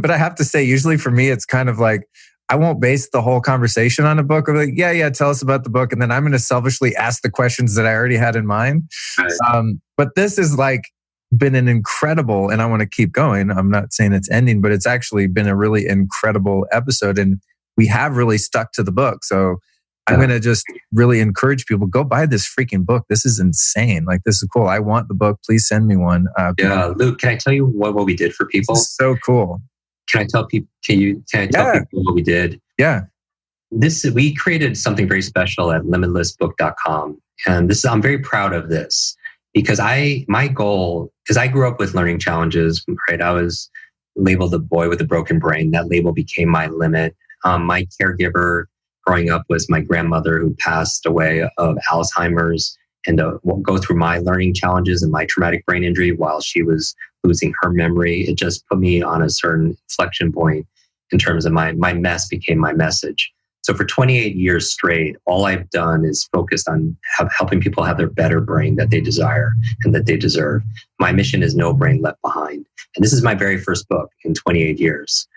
But I have to say, usually for me, it's kind of like, I won't base the whole conversation on a book. I'm like, yeah, tell us about the book. And then I'm going to selfishly ask the questions that I already had in mind. Right. But this is like been an incredible, and I want to keep going. I'm not saying it's ending, but it's actually been a really incredible episode. And we have really stuck to the book. So I'm going to just really encourage people, go buy this freaking book. This is insane. Like, this is cool. I want the book. Please send me one. Luke, can I tell you what we did for people? This is so cool. Can I tell people? Can I tell people what we did? Yeah. We created something very special at limitlessbook.com, and I'm very proud of this because my goal, because I grew up with learning challenges. Right, I was labeled the boy with a broken brain. That label became my limit. My caregiver growing up was my grandmother, who passed away of Alzheimer's, and go through my learning challenges and my traumatic brain injury while she was losing her memory. It just put me on a certain inflection point in terms of my mess became my message. So for 28 years straight, all I've done is focused on helping people have their better brain that they desire and that they deserve. My mission is no brain left behind. And this is my very first book in 28 years.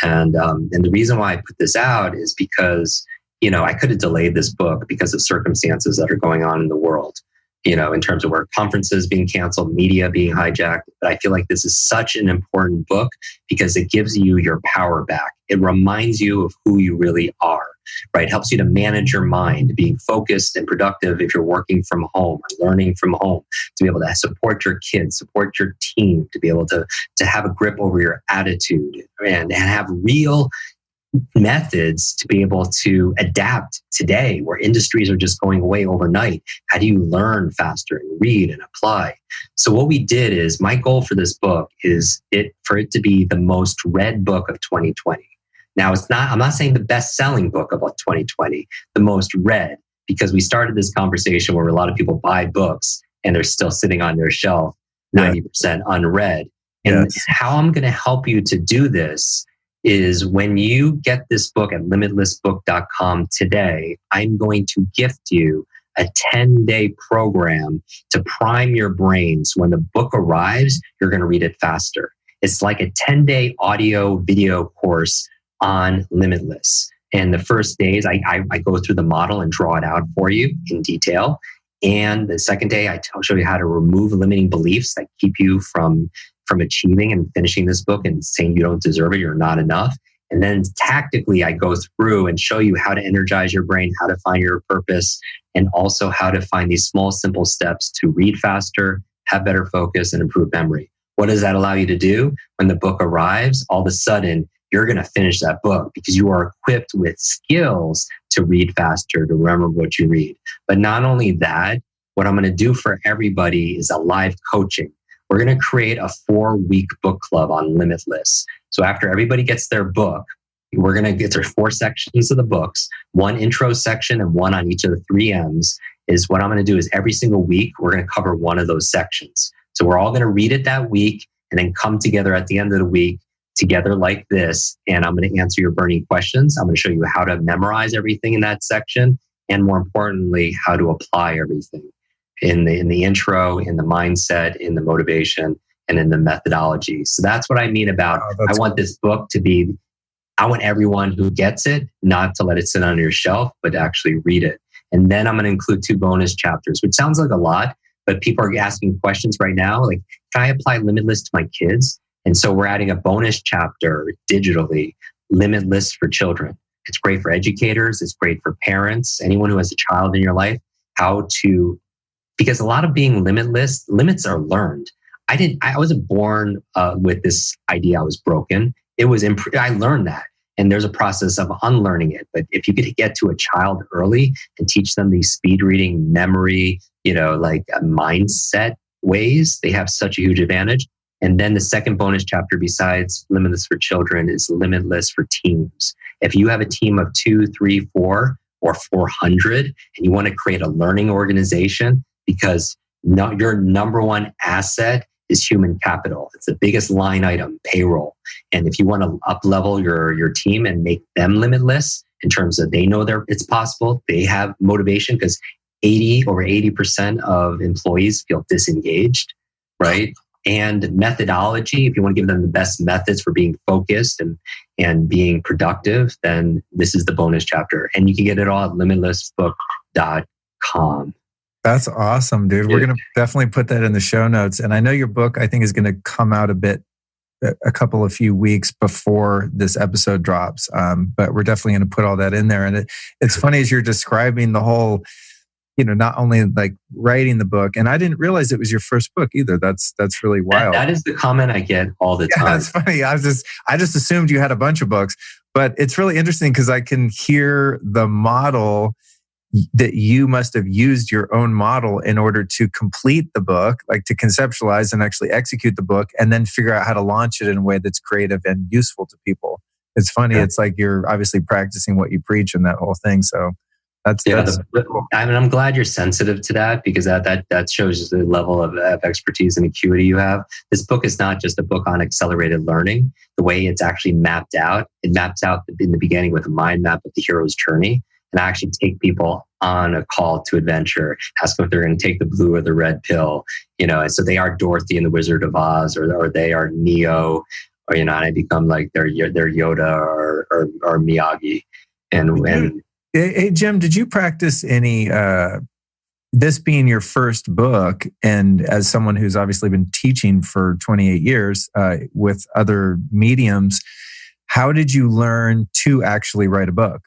And the reason why I put this out is because, I could have delayed this book because of circumstances that are going on in the world, in terms of where conferences being canceled, media being hijacked. But I feel like this is such an important book because it gives you your power back. It reminds you of who you really are, right? It helps you to manage your mind, being focused and productive if you're working from home or learning from home, to be able to support your kids, support your team, to be able to have a grip over your attitude and have real methods to be able to adapt today where industries are just going away overnight. How do you learn faster and read and apply? So what we did is, my goal for this book is for it to be the most read book of 2020. Now, I'm not saying the best-selling book of 2020, the most read, because we started this conversation where a lot of people buy books and they're still sitting on their shelf, 90% unread. And how I'm going to help you to do this is, when you get this book at limitlessbook.com today, I'm going to gift you a 10-day program to prime your brain. So when the book arrives, you're going to read it faster. It's like a 10-day audio video course on Limitless. And the first days, I go through the model and draw it out for you in detail. And the second day, I show you how to remove limiting beliefs that keep you from achieving and finishing this book and saying you don't deserve it, you're not enough. And then tactically, I go through and show you how to energize your brain, how to find your purpose, and also how to find these small, simple steps to read faster, have better focus, and improve memory. What does that allow you to do? When the book arrives, all of a sudden, you're going to finish that book because you are equipped with skills to read faster, to remember what you read. But not only that, what I'm going to do for everybody is a live coaching. We're going to create a 4-week book club on Limitless. So after everybody gets their book, we're going to get their 4 sections of the books, 1 intro section and 1 on each of the 3 M's. Is what I'm going to do is every single week, we're going to cover one of those sections. So we're all going to read it that week and then come together at the end of the week together like this. And I'm going to answer your burning questions. I'm going to show you how to memorize everything in that section. And more importantly, how to apply everything in the intro, in the mindset, in the motivation, and in the methodology. So that's what I mean about, I want this book to be, I want everyone who gets it, not to let it sit on your shelf, but to actually read it. And then I'm going to include 2 bonus chapters, which sounds like a lot, but people are asking questions right now. Like, can I apply Limitless to my kids? And so we're adding a bonus chapter digitally, Limitless for children. It's great for educators. It's great for parents, anyone who has a child in your life, because a lot of being limitless, limits are learned. I wasn't born with this idea I was broken. I learned that. And there's a process of unlearning it. But if you could get to a child early and teach them these speed reading, memory, mindset ways, they have such a huge advantage. And then the second bonus chapter besides Limitless for children is Limitless for teams. If you have a team of 2, 3, 4, or 400, and you want to create a learning organization, because your number one asset is human capital. It's the biggest line item, payroll. And if you want to up-level your team and make them limitless in terms of they know it's possible, they have motivation, because over 80% of employees feel disengaged, right? and methodology, if you want to give them the best methods for being focused and being productive, then this is the bonus chapter. And you can get it all at limitlessbook.com. That's awesome, dude. We're going to definitely put that in the show notes. And I know your book, I think, is going to come out a few weeks before this episode drops. But we're definitely going to put all that in there. And it's funny as you're describing the whole, not only like writing the book, and I didn't realize it was your first book either. That's really wild. That is the comment I get all the time. That's funny. I just assumed you had a bunch of books, but it's really interesting because I can hear the model that you must have used your own model in order to complete the book, like to conceptualize and actually execute the book, and then figure out how to launch it in a way that's creative and useful to people. It's funny. Yeah. It's like you're obviously practicing what you preach in that whole thing. So that's cool. I'm glad you're sensitive to that, because that shows the level of expertise and acuity you have. This book is not just a book on accelerated learning. The way it's actually mapped out, it maps out in the beginning with a mind map of the hero's journey. And I actually take people on a call to adventure, ask them if they're going to take the blue or the red pill, and so they are Dorothy and the Wizard of Oz, or they are Neo, or, and I become like their Yoda or Miyagi. And hey, Jim, did you practice any, this being your first book, and as someone who's obviously been teaching for 28 years with other mediums, how did you learn to actually write a book?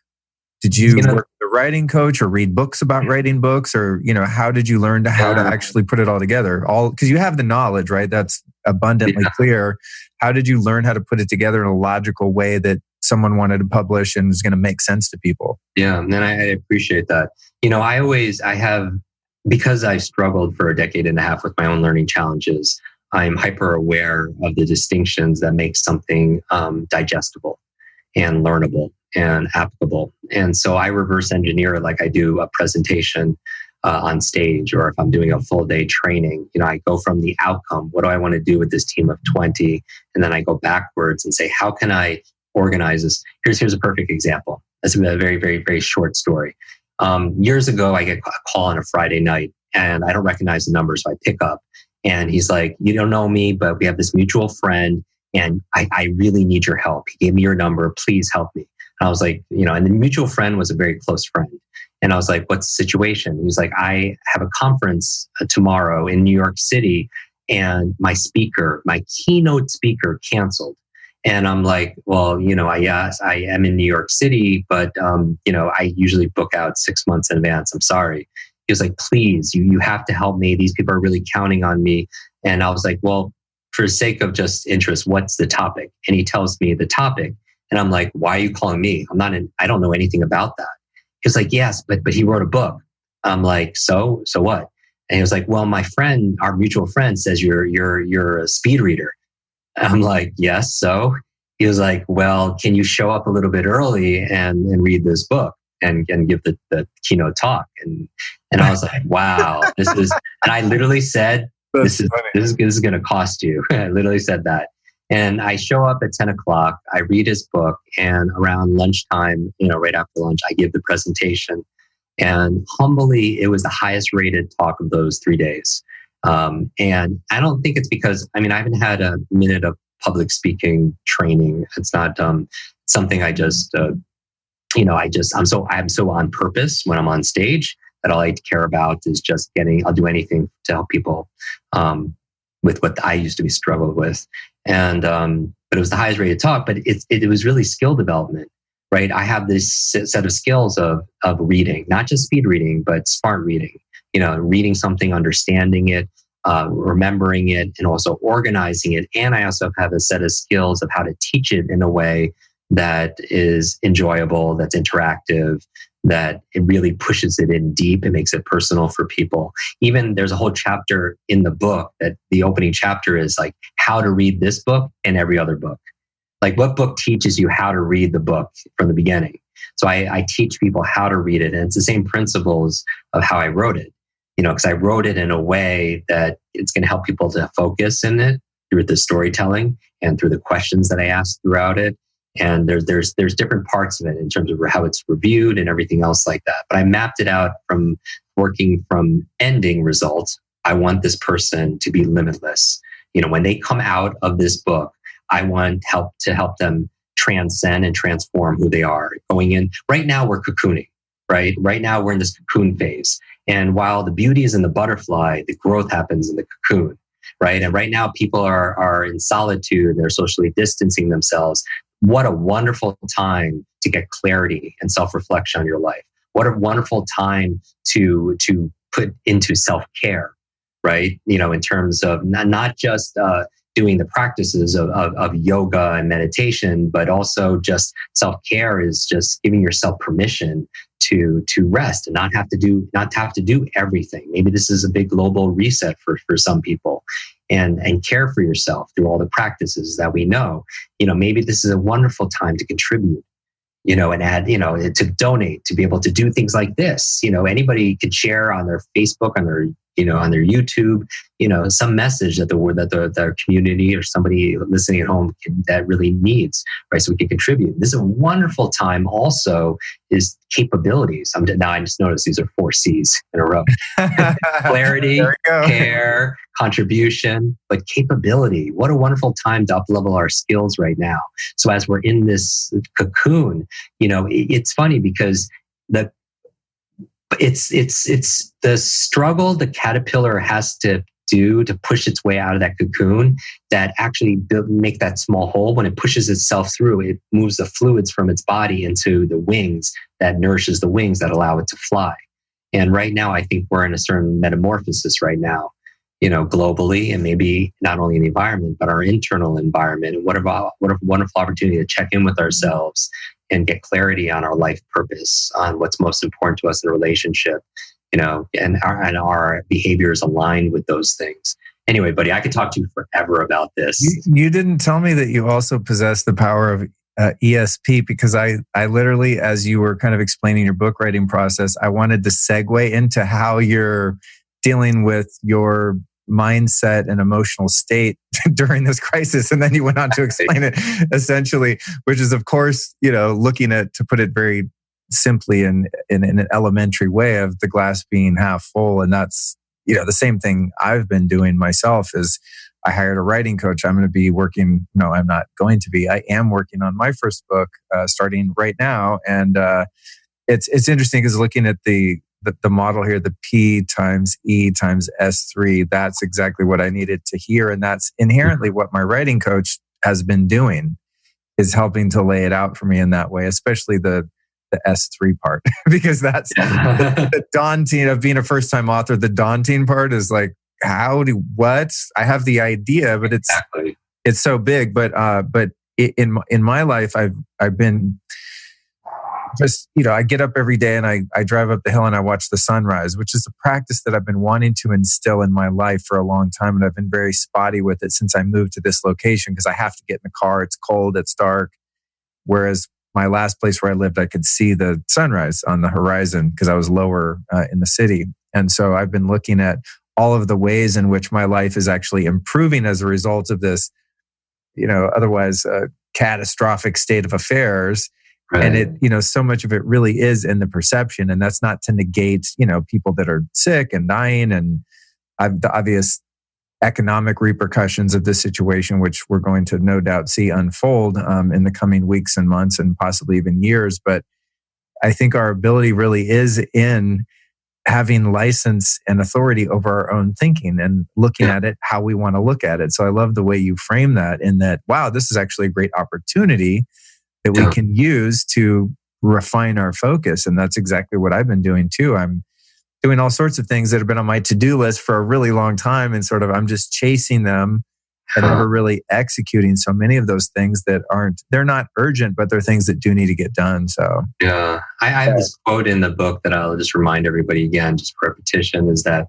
Did you work with a writing coach or read books about writing books, or, how did you learn how to actually put it all together? Because you have the knowledge, right? That's abundantly clear. How did you learn how to put it together in a logical way that someone wanted to publish and is going to make sense to people? Yeah, and I appreciate that. Because I struggled for a decade and a half with my own learning challenges, I'm hyper aware of the distinctions that make something digestible and learnable and applicable. And so I reverse engineer it like I do a presentation on stage, or if I'm doing a full day training. I go from the outcome, what do I want to do with this team of 20? And then I go backwards and say, how can I organize this? Here's a perfect example. That's a very, very, very short story. Years ago, I get a call on a Friday night and I don't recognize the number. So I pick up and he's like, you don't know me, but we have this mutual friend and I really need your help. He gave me your number. Please help me. And I was like, and the mutual friend was a very close friend. And I was like, what's the situation? He was like, I have a conference tomorrow in New York City and my keynote speaker canceled. And I'm like, well, I am in New York City, but, I usually book out 6 months in advance. I'm sorry. He was like, please, you have to help me. These people are really counting on me. And I was like, well, for the sake of just interest, what's the topic? And he tells me the topic. And I'm like, why are you calling me? I don't know anything about that. He was like, yes, but he wrote a book. I'm like, so what? And he was like, well, my friend, our mutual friend says you're a speed reader. I'm like, yes. So he was like, well, can you show up a little bit early and read this book and give the keynote talk? And I was like, wow, and I literally said, this is going to cost you. I literally said that. And I show up at 10 o'clock, I read his book, and around lunchtime, right after lunch, I give the presentation. And humbly, it was the highest rated talk of those 3 days. And I don't think it's because, I haven't had a minute of public speaking training. It's not something I just, I'm so on purpose when I'm on stage that all I care about is just I'll do anything to help people with what I used to be struggled with. And, but it was the highest rated talk, but it was really skill development, right? I have this set of skills of reading, not just speed reading, but smart reading, reading something, understanding it, remembering it, and also organizing it. And I also have a set of skills of how to teach it in a way that is enjoyable, that's interactive, that it really pushes it in deep and makes it personal for people. Even there's a whole chapter in the book that the opening chapter is like how to read this book and every other book. Like what book teaches you how to read the book from the beginning? So I teach people how to read it. And it's the same principles of how I wrote it, because I wrote it in a way that it's going to help people to focus in it through the storytelling and through the questions that I ask throughout it. And there's different parts of it in terms of how it's reviewed and everything else like that. But I mapped it out from working from ending results. I want this person to be limitless. When they come out of this book, I want to help them transcend and transform who they are. Going in right now, we're cocooning, right? Right now, we're in this cocoon phase. And while the beauty is in the butterfly, the growth happens in the cocoon, right? And right now, people are in solitude. They're socially distancing themselves. What a wonderful time to get clarity and self-reflection on your life. What a wonderful time to put into self-care, right? In terms of not just doing the practices of yoga and meditation, but also just self-care is just giving yourself permission to rest and not have to do everything. Maybe this is a big global reset for some people, and care for yourself through all the practices that we know. Maybe this is a wonderful time to contribute, and add, to donate, to be able to do things like this. Anybody could share on their Facebook, on their YouTube, some message that their community or somebody listening at home that really needs, right? So we can contribute. This is a wonderful time. Also, is capabilities. I just noticed these are 4 C's in a row: clarity, care, contribution, but capability. What a wonderful time to up-level our skills right now. So as we're in this cocoon, it's funny because it's the struggle the caterpillar has to do to push its way out of that cocoon that actually make that small hole. When it pushes itself through, it moves the fluids from its body into the wings that nourishes the wings that allow it to fly. And right now, I think we're in a certain metamorphosis right now, globally, and maybe not only in the environment, but our internal environment. And what a wonderful opportunity to check in with ourselves and get clarity on our life purpose, on what's most important to us in a relationship, and our behaviors aligned with those things. Anyway, buddy, I could talk to you forever about this. You didn't tell me that you also possess the power of ESP, because I literally, as you were kind of explaining your book writing process, I wanted to segue into how you're dealing with your mindset and emotional state during this crisis. And then you went on to explain it essentially, which is, of course, looking at, to put it very simply in an elementary way, of the glass being half full. And that's, the same thing I've been doing myself is I hired a writing coach. I'm going to be working. No, I'm not going to be. I am working on my first book starting right now. And it's interesting because looking at the model here, the P times E times S3, that's exactly what I needed to hear. And that's inherently what my writing coach has been doing, is helping to lay it out for me in that way, especially the S3 part, because that's the daunting of being a first-time author. The daunting part is like, what? I have the idea, but it's so big. But in my life, I've been just, I get up every day and I drive up the hill and I watch the sunrise, which is a practice that I've been wanting to instill in my life for a long time. And I've been very spotty with it since I moved to this location, because I have to get in the car. It's cold, it's dark. Whereas my last place where I lived, I could see the sunrise on the horizon because I was lower in the city. And so I've been looking at all of the ways in which my life is actually improving as a result of this, otherwise catastrophic state of affairs. Right. And it, so much of it really is in the perception. And that's not to negate, people that are sick and dying and the obvious economic repercussions of this situation, which we're going to no doubt see unfold in the coming weeks and months and possibly even years. But I think our ability really is in having license and authority over our own thinking and looking at it how we want to look at it. So I love the way you frame that, in that, wow, this is actually a great opportunity that we can use to refine our focus. And that's exactly what I've been doing too. I'm doing all sorts of things that have been on my to-do list for a really long time, and I'm just chasing them and never really executing so many of those things that they're not urgent, but they're things that do need to get done. So yeah, I have this quote in the book that I'll just remind everybody again, just for repetition, is that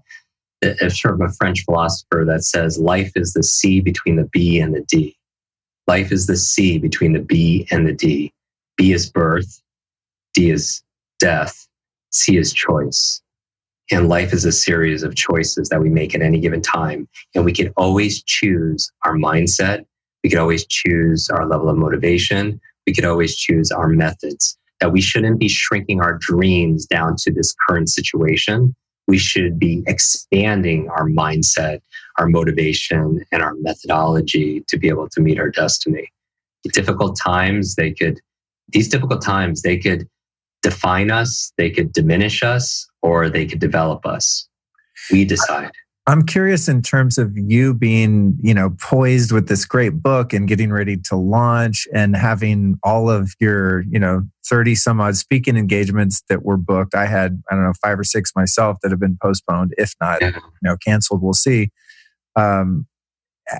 it's sort of a French philosopher that says, life is the C between the B and the D. Life is the C between the B and the D. B is birth, D is death, C is choice. And life is a series of choices that we make at any given time. And we can always choose our mindset. We can always choose our level of motivation. We could always choose our methods. That we shouldn't be shrinking our dreams down to this current situation, we should be expanding our mindset, our motivation, and our methodology to be able to meet our destiny. These difficult times, they could define us, they could diminish us, or they could develop us. We decide. I'm curious in terms of you being, poised with this great book and getting ready to launch and having all of your, 30 some odd speaking engagements that were booked. I had, 5 or 6 myself that have been postponed, if not, canceled. We'll see.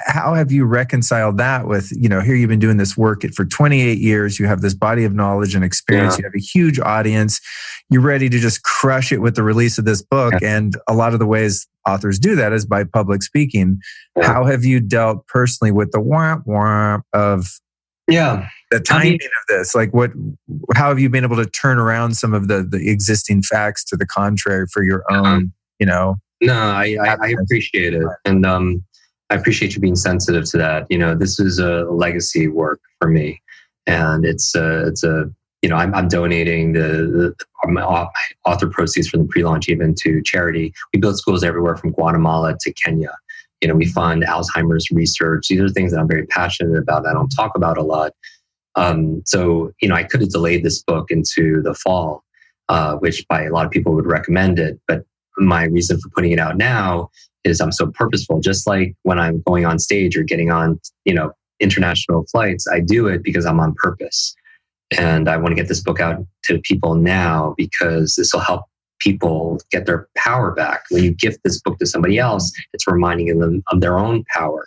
How have you reconciled that with, here you've been doing this work for 28 years, you have this body of knowledge and experience, you have a huge audience, you're ready to just crush it with the release of this book. And a lot of the ways authors do that is by public speaking. How have you dealt personally with the womp of the timing of this? Like how have you been able to turn around some of the existing facts to the contrary for your own, No, I appreciate it. And, I appreciate you being sensitive to that. This is a legacy work for me, and I'm donating my author proceeds from the pre-launch even to charity. We build schools everywhere from Guatemala to Kenya. We fund Alzheimer's research. These are things that I'm very passionate about. I don't talk about a lot. So I could have delayed this book into the fall, which by a lot of people would recommend it. But my reason for putting it out now is I'm so purposeful. Just like when I'm going on stage or getting on, international flights, I do it because I'm on purpose. And I want to get this book out to people now because this will help people get their power back. When you gift this book to somebody else, it's reminding them of their own power.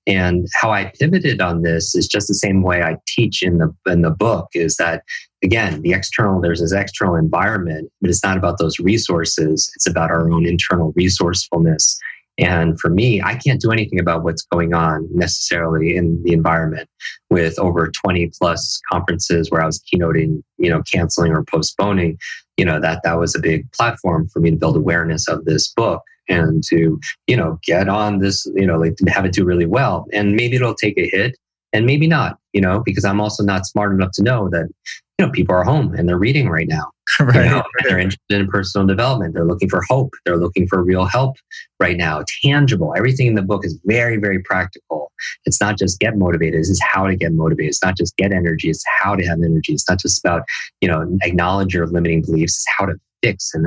And how I pivoted on this is just the same way I teach in the book, is that, again, there's this external environment, but it's not about those resources. It's about our own internal resourcefulness. And for me, I can't do anything about what's going on necessarily in the environment, with over 20 plus conferences where I was keynoting, canceling or postponing. That was a big platform for me to build awareness of this book and to, get on this, have it do really well. And maybe it'll take a hit and maybe not, because I'm also not smart enough to know that, people are home and they're reading right now. Right. And they're interested in personal development. They're looking for hope. They're looking for real help right now. Tangible. Everything in the book is very, very practical. It's not just get motivated. It's how to get motivated. It's not just get energy. It's how to have energy. It's not just about, acknowledge your limiting beliefs. It's how to fix and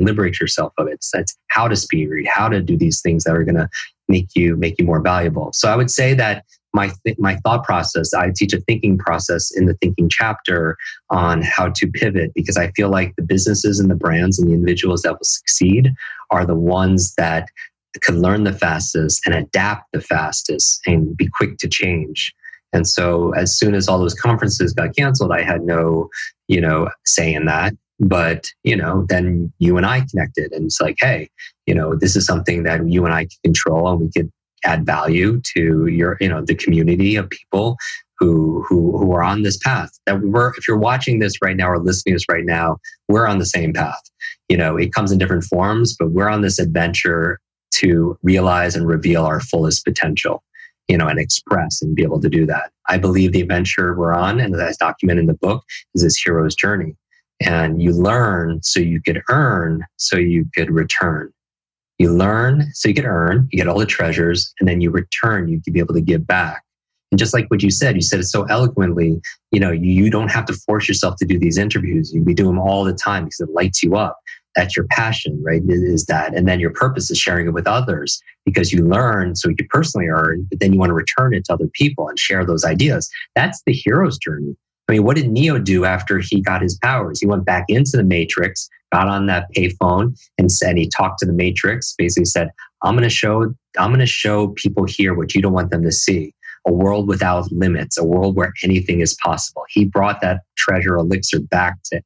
liberate yourself of it. So it's how to speed read, how to do these things that are going to make you more valuable. So I would say that my thought process, I teach a thinking process in the thinking chapter on how to pivot, because I feel like the businesses and the brands and the individuals that will succeed are the ones that can learn the fastest and adapt the fastest and be quick to change. And so as soon as all those conferences got canceled, I had no, say in that. But, then you and I connected, and it's like, hey, this is something that you and I can control, and we could add value to your, the community of people who are on this path. If you're watching this right now or listening to this right now, we're on the same path. It comes in different forms, but we're on this adventure to realize and reveal our fullest potential, and express and be able to do that. I believe the adventure we're on, and as documented in the book, is this hero's journey. And you learn so you could earn, so you could return. You learn so you could earn, you get all the treasures, and then you return, you can be able to give back. And just like what you said it so eloquently, you don't have to force yourself to do these interviews. We do them all the time because it lights you up. That's your passion, right? Is that. And then your purpose is sharing it with others, because you learn so you can personally earn, but then you want to return it to other people and share those ideas. That's the hero's journey. I mean, what did Neo do after he got his powers? He went back into the Matrix, got on that payphone, and said, he talked to the Matrix, basically said, I'm going to show people here what you don't want them to see. A world without limits, a world where anything is possible. He brought that treasure elixir back to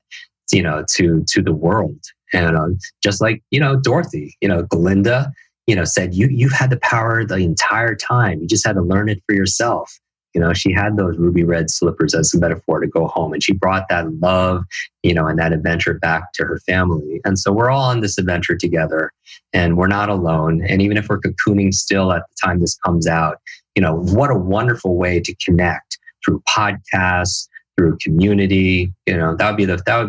the world. And just like, Dorothy, Glinda, said, you've had the power the entire time. You just had to learn it for yourself. She had those ruby red slippers as a metaphor to go home. And she brought that love, and that adventure back to her family. And so we're all on this adventure together, and we're not alone. And even if we're cocooning still at the time this comes out, what a wonderful way to connect through podcasts, through community. That would be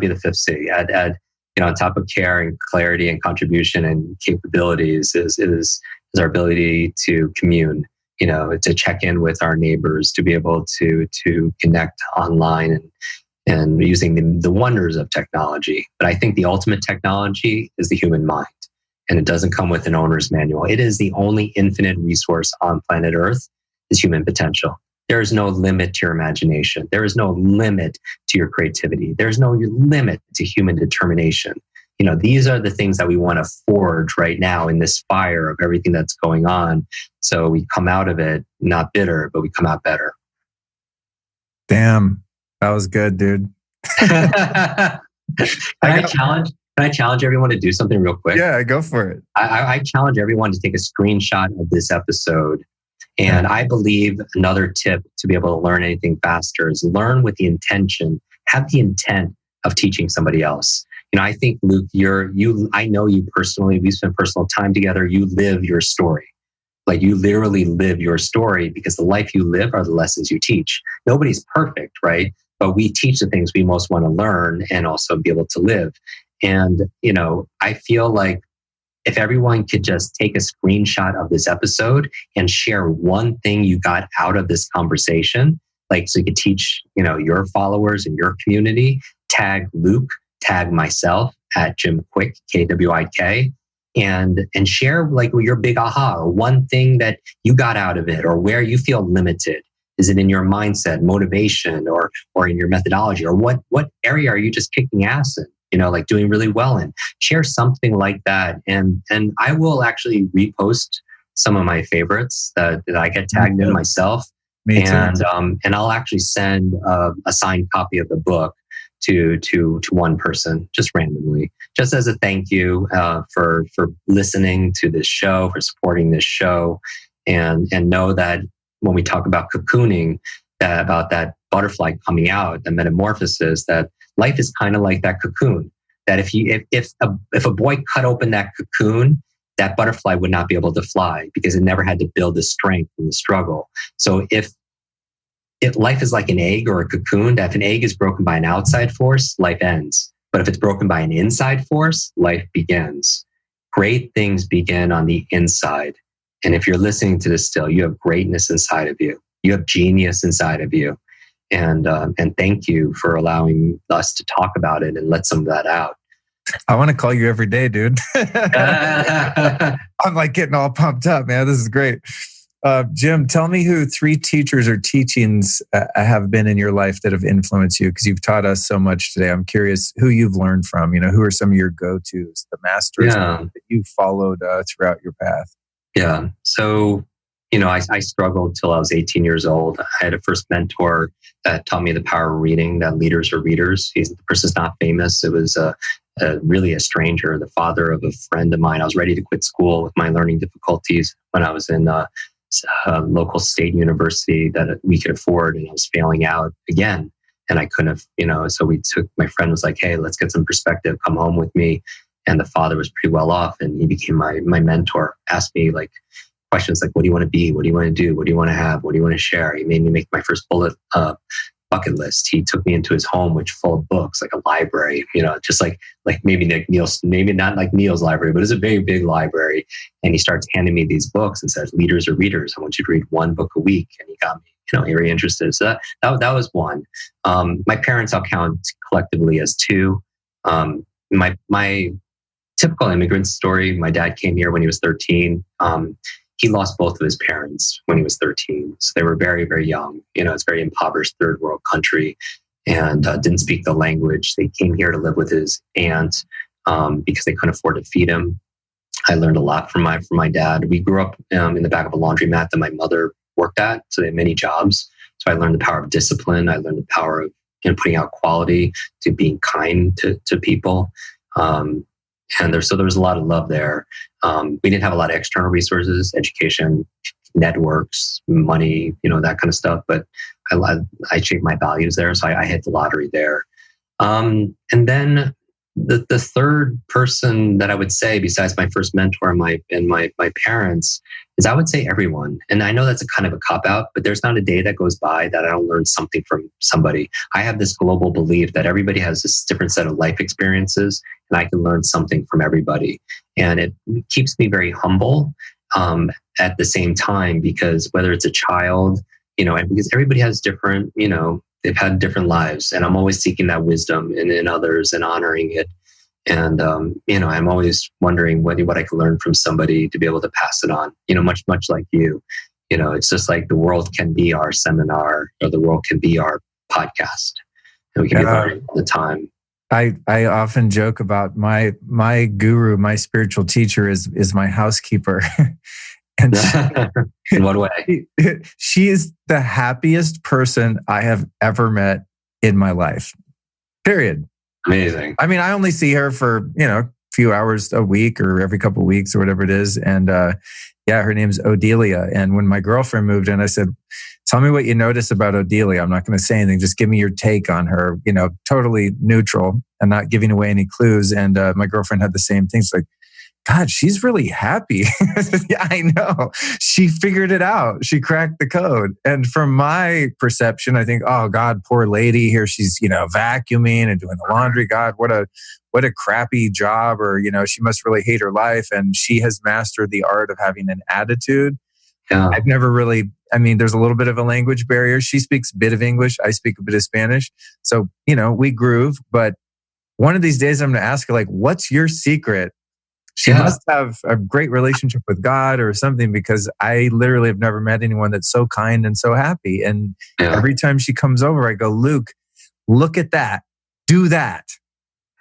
the fifth C. Add on top of care and clarity and contribution and capabilities is our ability to commune, to check in with our neighbors, to be able to connect online and using the wonders of technology. But I think the ultimate technology is the human mind. And it doesn't come with an owner's manual. It is the only infinite resource on planet Earth is human potential. There is no limit to your imagination. There is no limit to your creativity. There's no limit to human determination. These are the things that we want to forge right now in this fire of everything that's going on. So we come out of it not bitter, but we come out better. Damn, that was good, dude. Can I challenge everyone to do something real quick? Yeah, go for it. I challenge everyone to take a screenshot of this episode. And I believe another tip to be able to learn anything faster is learn with the intention, have the intent of teaching somebody else. I think, Luke, I know you personally. We spent personal time together. You live your story. Like, you literally live your story, because the life you live are the lessons you teach. Nobody's perfect, right? But we teach the things we most want to learn and also be able to live. And, I feel like if everyone could just take a screenshot of this episode and share one thing you got out of this conversation, so you could teach, your followers and your community, tag Luke, tag myself at Jim Kwik, Kwik, and share your big aha, or one thing that you got out of it, or where you feel limited. Is it in your mindset, motivation, or in your methodology, or what area are you just kicking ass in? Doing really well in. Share something like that, and I will actually repost some of my favorites that I get tagged in myself. Me too. And I'll actually send a signed copy of the book to one person, just randomly, just as a thank you for listening to this show, for supporting this show, and know that when we talk about cocooning, about that butterfly coming out, the metamorphosis, that life is kind of like that cocoon. That if a boy cut open that cocoon, that butterfly would not be able to fly, because it never had to build the strength and the struggle. So if life is like an egg or a cocoon, that if an egg is broken by an outside force, life ends. But if it's broken by an inside force, life begins. Great things begin on the inside. And if you're listening to this still, you have greatness inside of you. You have genius inside of you. And thank you for allowing us to talk about it and let some of that out. I want to call you every day, dude. I'm getting all pumped up, man. This is great. Jim, tell me who 3 teachers or teachings have been in your life that have influenced you, because you've taught us so much today. I'm curious who you've learned from. Who are some of your go-tos, the masters that you followed throughout your path? Yeah. So, I struggled till I was 18 years old. I had a first mentor that taught me the power of reading, that leaders are readers. The person's not famous. It was really a stranger, the father of a friend of mine. I was ready to quit school with my learning difficulties when I was in a local state university that we could afford, and I was failing out again. And I couldn't have, so my friend was like, hey, let's get some perspective, come home with me. And the father was pretty well off, and he became my mentor, asked me questions like, what do you want to be? What do you want to do? What do you want to have? What do you want to share? He made me make my first bucket list. He took me into his home, which full of books, like a library, just like maybe Neil's, maybe not like Neil's library, but it's a very big library. And he starts handing me these books and says, leaders are readers. I want you to read one book a week. And he got me, very interested. So that was one. My parents, I'll count collectively as 2. My typical immigrant story, my dad came here when he was 13. He lost both of his parents when he was 13. So they were very, very young. It's a very impoverished third world country, and didn't speak the language. They came here to live with his aunt because they couldn't afford to feed him. I learned a lot from my dad. We grew up in the back of a laundromat that my mother worked at. So they had many jobs. So I learned the power of discipline. I learned the power of putting out quality, to being kind to people. And there was a lot of love there. We didn't have a lot of external resources, education, networks, money, that kind of stuff. But I shaped my values there. So I hit the lottery there. And then the third person that I would say, besides my first mentor and my parents, is I would say everyone. And I know that's a kind of a cop out, but there's not a day that goes by that I don't learn something from somebody. I have this global belief that everybody has this different set of life experiences, and I can learn something from everybody. And it keeps me very humble at the same time, because whether it's a child, and because everybody has different, they've had different lives, and I'm always seeking that wisdom in others and honoring it. And, I'm always wondering what I can learn from somebody to be able to pass it on, much like you. It's just like the world can be our seminar, or the world can be our podcast, and we can be learning all the time. I often joke about my guru, my spiritual teacher is my housekeeper. And in what way? She is the happiest person I have ever met in my life. Period. Amazing. I mean, I only see her for, a few hours a week or every couple of weeks or whatever it is. And her name's Odelia. And when my girlfriend moved in, I said, tell me what you notice about Odelia. I'm not going to say anything. Just give me your take on her, totally neutral and not giving away any clues. And my girlfriend had the same thing. She's like, God, she's really happy. Yeah, I know. She figured it out. She cracked the code. And from my perception, I think, oh God, poor lady here. She's, vacuuming and doing the laundry. God, what a crappy job. Or, she must really hate her life. And she has mastered the art of having an attitude. Yeah. I've never really, there's a little bit of a language barrier. She speaks a bit of English. I speak a bit of Spanish. So, we groove. But one of these days I'm going to ask her, like, what's your secret? She must have a great relationship with God or something, because I literally have never met anyone that's so kind and so happy. And every time she comes over, I go, Luke, look at that. Do that.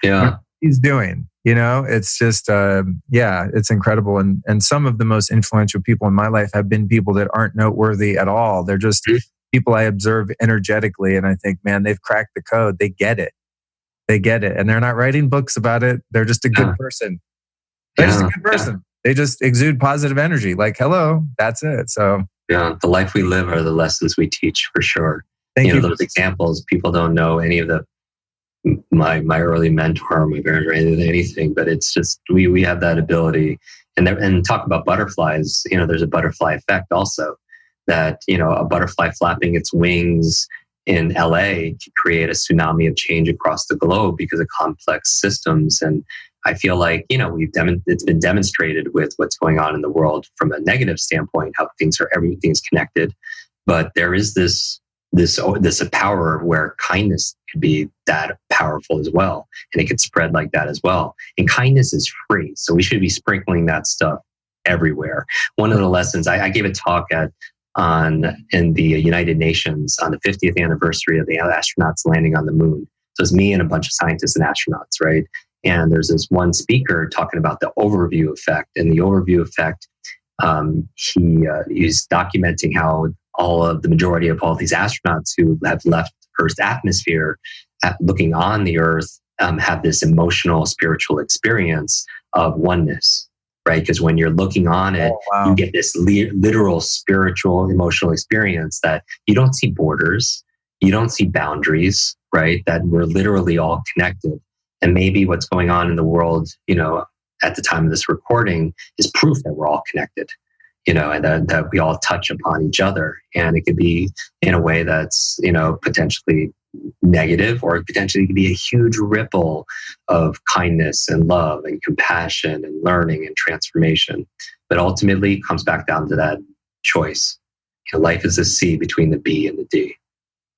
Yeah. What he's doing. It's just, it's incredible. And some of the most influential people in my life have been people that aren't noteworthy at all. They're just people I observe energetically. And I think, man, they've cracked the code. They get it. And they're not writing books about it. They're just a good person. They're just a good person. They just exude positive energy. Like, hello, that's it. So the life we live are the lessons we teach, for sure. Thank you. Those examples, people don't know any of my early mentor, my parents, or anything, but it's just, we have that ability. And talk about butterflies, there's a butterfly effect also, that, a butterfly flapping its wings in LA can create a tsunami of change across the globe because of complex systems. And I feel like, it's been demonstrated with what's going on in the world from a negative standpoint, how everything's connected. But there is this power where kindness could be that powerful as well. And it could spread like that as well. And kindness is free. So we should be sprinkling that stuff everywhere. One of the lessons, I gave a talk in the United Nations on the 50th anniversary of the astronauts landing on the moon. So it's me and a bunch of scientists and astronauts, right? And there's this one speaker talking about the overview effect. And the overview effect, he's documenting how the majority of all these astronauts who have left Earth's atmosphere, looking on the Earth, have this emotional, spiritual experience of oneness, right? Because when you're looking on it, you get this literal, spiritual, emotional experience that you don't see borders, you don't see boundaries, right? That we're literally all connected. And maybe what's going on in the world, at the time of this recording is proof that we're all connected, and that we all touch upon each other. And it could be in a way that's, potentially negative, or potentially it could be a huge ripple of kindness and love and compassion and learning and transformation. But ultimately it comes back down to that choice. Life is a C between the B and the D.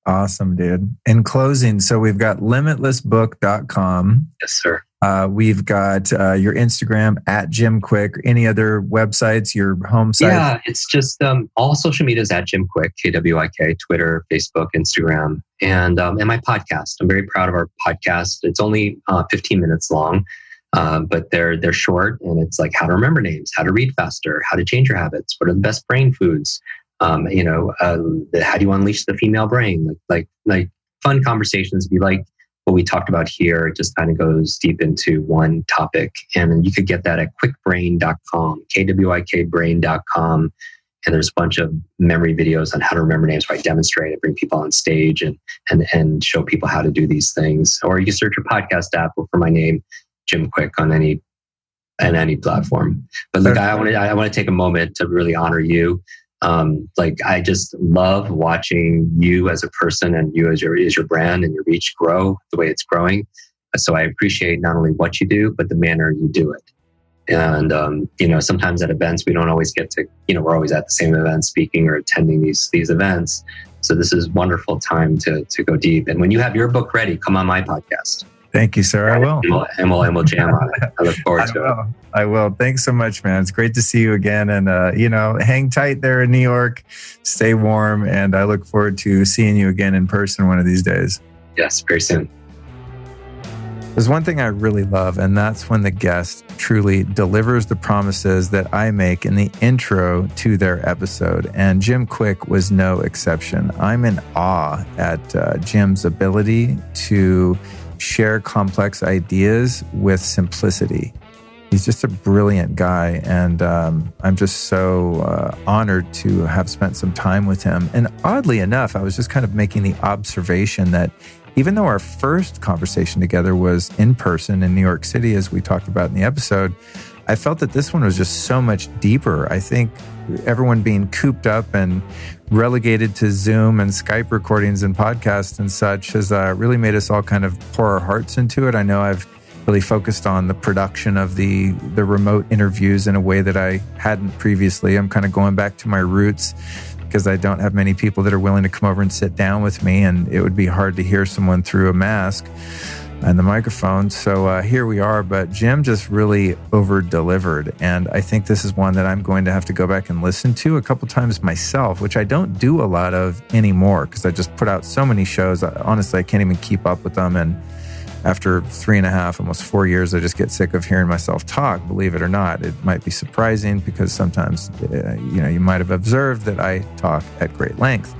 Awesome, dude. In closing, so we've got limitlessbook.com. Yes, sir. We've got your Instagram at Jim Kwik. Any other websites, your home site? Yeah, it's just all social media is at Jim Kwik, KWIK, Twitter, Facebook, Instagram, and my podcast. I'm very proud of our podcast. It's only 15 minutes long, but they're short, and it's like how to remember names, how to read faster, how to change your habits, what are the best brain foods, how do you unleash the female brain? Like fun conversations. If you like what we talked about here, it just kind of goes deep into one topic. And you could get that at kwikbrain.com, KWIKbrain.com. And there's a bunch of memory videos on how to remember names where I demonstrate and bring people on stage and show people how to do these things. Or you can search your podcast app for my name, Jim Kwik, on any platform. But look, I want to take a moment to really honor you. I just love watching you as a person and you as your brand and your reach grow the way it's growing. So I appreciate not only what you do, but the manner you do it. And, sometimes at events, we don't always get to, we're always at the same event speaking or attending these events. So this is wonderful time to go deep. And when you have your book ready, come on my podcast. Thank you, sir. I will. And we'll jam on it. I look forward to it. I will. Thanks so much, man. It's great to see you again. And, hang tight there in New York. Stay warm. And I look forward to seeing you again in person one of these days. Yes, very soon. There's one thing I really love, and that's when the guest truly delivers the promises that I make in the intro to their episode. And Jim Kwik was no exception. I'm in awe at Jim's ability to share complex ideas with simplicity. He's just a brilliant guy, and I'm just so honored to have spent some time with him. And oddly enough, I was just kind of making the observation that even though our first conversation together was in person in New York City, as we talked about in the episode, I felt that this one was just so much deeper. I think everyone being cooped up and relegated to Zoom and Skype recordings and podcasts and such has really made us all kind of pour our hearts into it. I know I've really focused on the production of the remote interviews in a way that I hadn't previously. I'm kind of going back to my roots, because I don't have many people that are willing to come over and sit down with me, and it would be hard to hear someone through a mask and the microphone. So here we are, but Jim just really over-delivered, and I think this is one that I'm going to have to go back and listen to a couple times myself, which I don't do a lot of anymore because I just put out so many shows. Honestly, I can't even keep up with them, and after 3.5, almost 4 years, I just get sick of hearing myself talk, believe it or not. It might be surprising because sometimes, you might have observed that I talk at great length.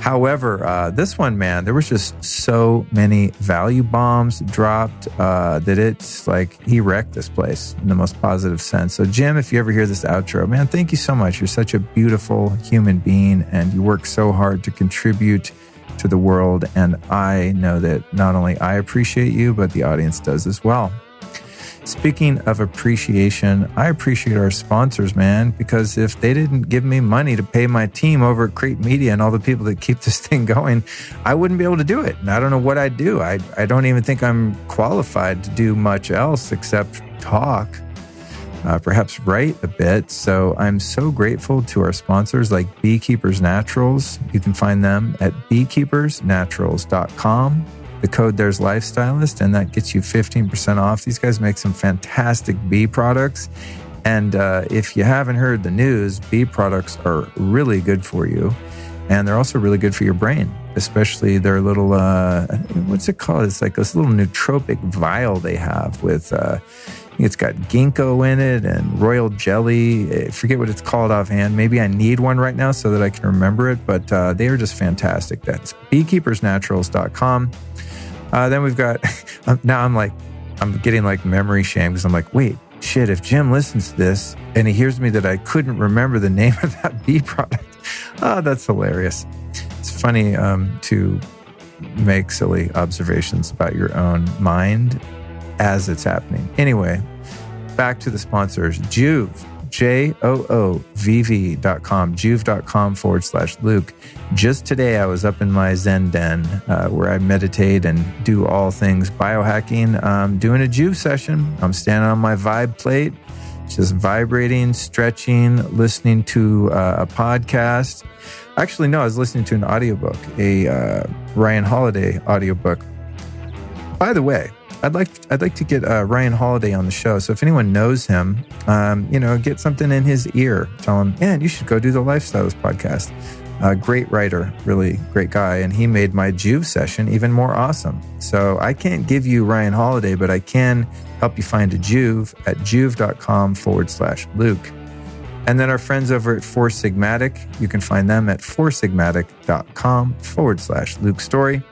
However, this one, man, there was just so many value bombs dropped that it's like he wrecked this place in the most positive sense. So Jim, if you ever hear this outro, man, thank you so much. You're such a beautiful human being, and you work so hard to contribute to the world. And I know that not only I appreciate you, but the audience does as well. Speaking of appreciation, I appreciate our sponsors, man, because if they didn't give me money to pay my team over at Crate Media and all the people that keep this thing going, I wouldn't be able to do it. And I don't know what I'd do. I don't even think I'm qualified to do much else except talk. Perhaps write a bit. So I'm so grateful to our sponsors like Beekeepers Naturals. You can find them at beekeepersnaturals.com. The code there's Lifestylist, and that gets you 15% off. These guys make some fantastic bee products. And if you haven't heard the news, bee products are really good for you. And they're also really good for your brain, especially their little, what's it called? It's like this little nootropic vial they have with, it's got ginkgo in it and royal jelly. I forget what it's called offhand. Maybe I need one right now so that I can remember it, but they are just fantastic. That's beekeepersnaturals.com. Then we've got, now I'm getting like memory shame because I'm like, wait, shit, if Jim listens to this and he hears me that I couldn't remember the name of that bee product, that's hilarious. It's funny to make silly observations about your own mind as it's happening. Anyway, back to the sponsors. Joovv, JOOVV.com, joovv.com/Luke. Just today, I was up in my Zen den where I meditate and do all things biohacking. I'm doing a Joovv session. I'm standing on my vibe plate, just vibrating, stretching, listening to a podcast. Actually, no, I was listening to an audiobook, a Ryan Holiday audiobook. By the way, I'd like to get Ryan Holiday on the show. So if anyone knows him, get something in his ear. Tell him, man, you should go do the Lifestylist podcast. Great writer, really great guy. And he made my Joovv session even more awesome. So I can't give you Ryan Holiday, but I can help you find a Joovv at joovv.com/Luke. And then our friends over at Four Sigmatic, you can find them at foursigmatic.com/Luke Story.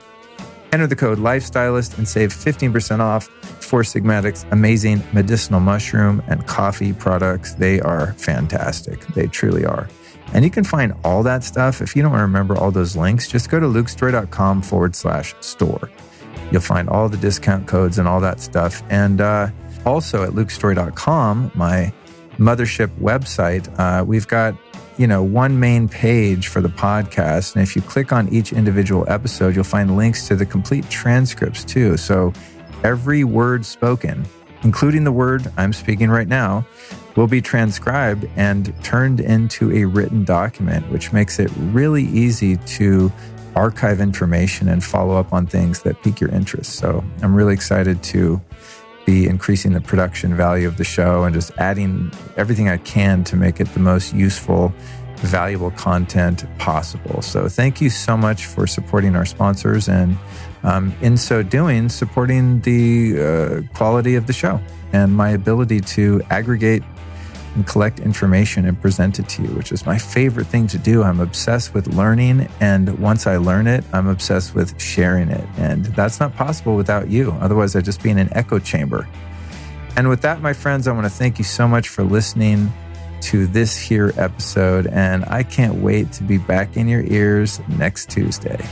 Enter the code Lifestylist and save 15% off Four Sigmatic's amazing medicinal mushroom and coffee products. They are fantastic. They truly are. And you can find all that stuff. If you don't remember all those links, just go to lukestory.com/store. You'll find all the discount codes and all that stuff. And also at lukestory.com, my mothership website, we've got, one main page for the podcast. And if you click on each individual episode, you'll find links to the complete transcripts too. So every word spoken, including the word I'm speaking right now, will be transcribed and turned into a written document, which makes it really easy to archive information and follow up on things that pique your interest. So I'm really excited to be increasing the production value of the show and just adding everything I can to make it the most useful, valuable content possible. So thank you so much for supporting our sponsors and in so doing, supporting the quality of the show and my ability to aggregate and collect information and present it to you, which is my favorite thing to do. I'm obsessed with learning, and once I learn it, I'm obsessed with sharing it. And that's not possible without you. Otherwise, I'd just be in an echo chamber. And with that, my friends, I want to thank you so much for listening to this here episode, and I can't wait to be back in your ears next Tuesday.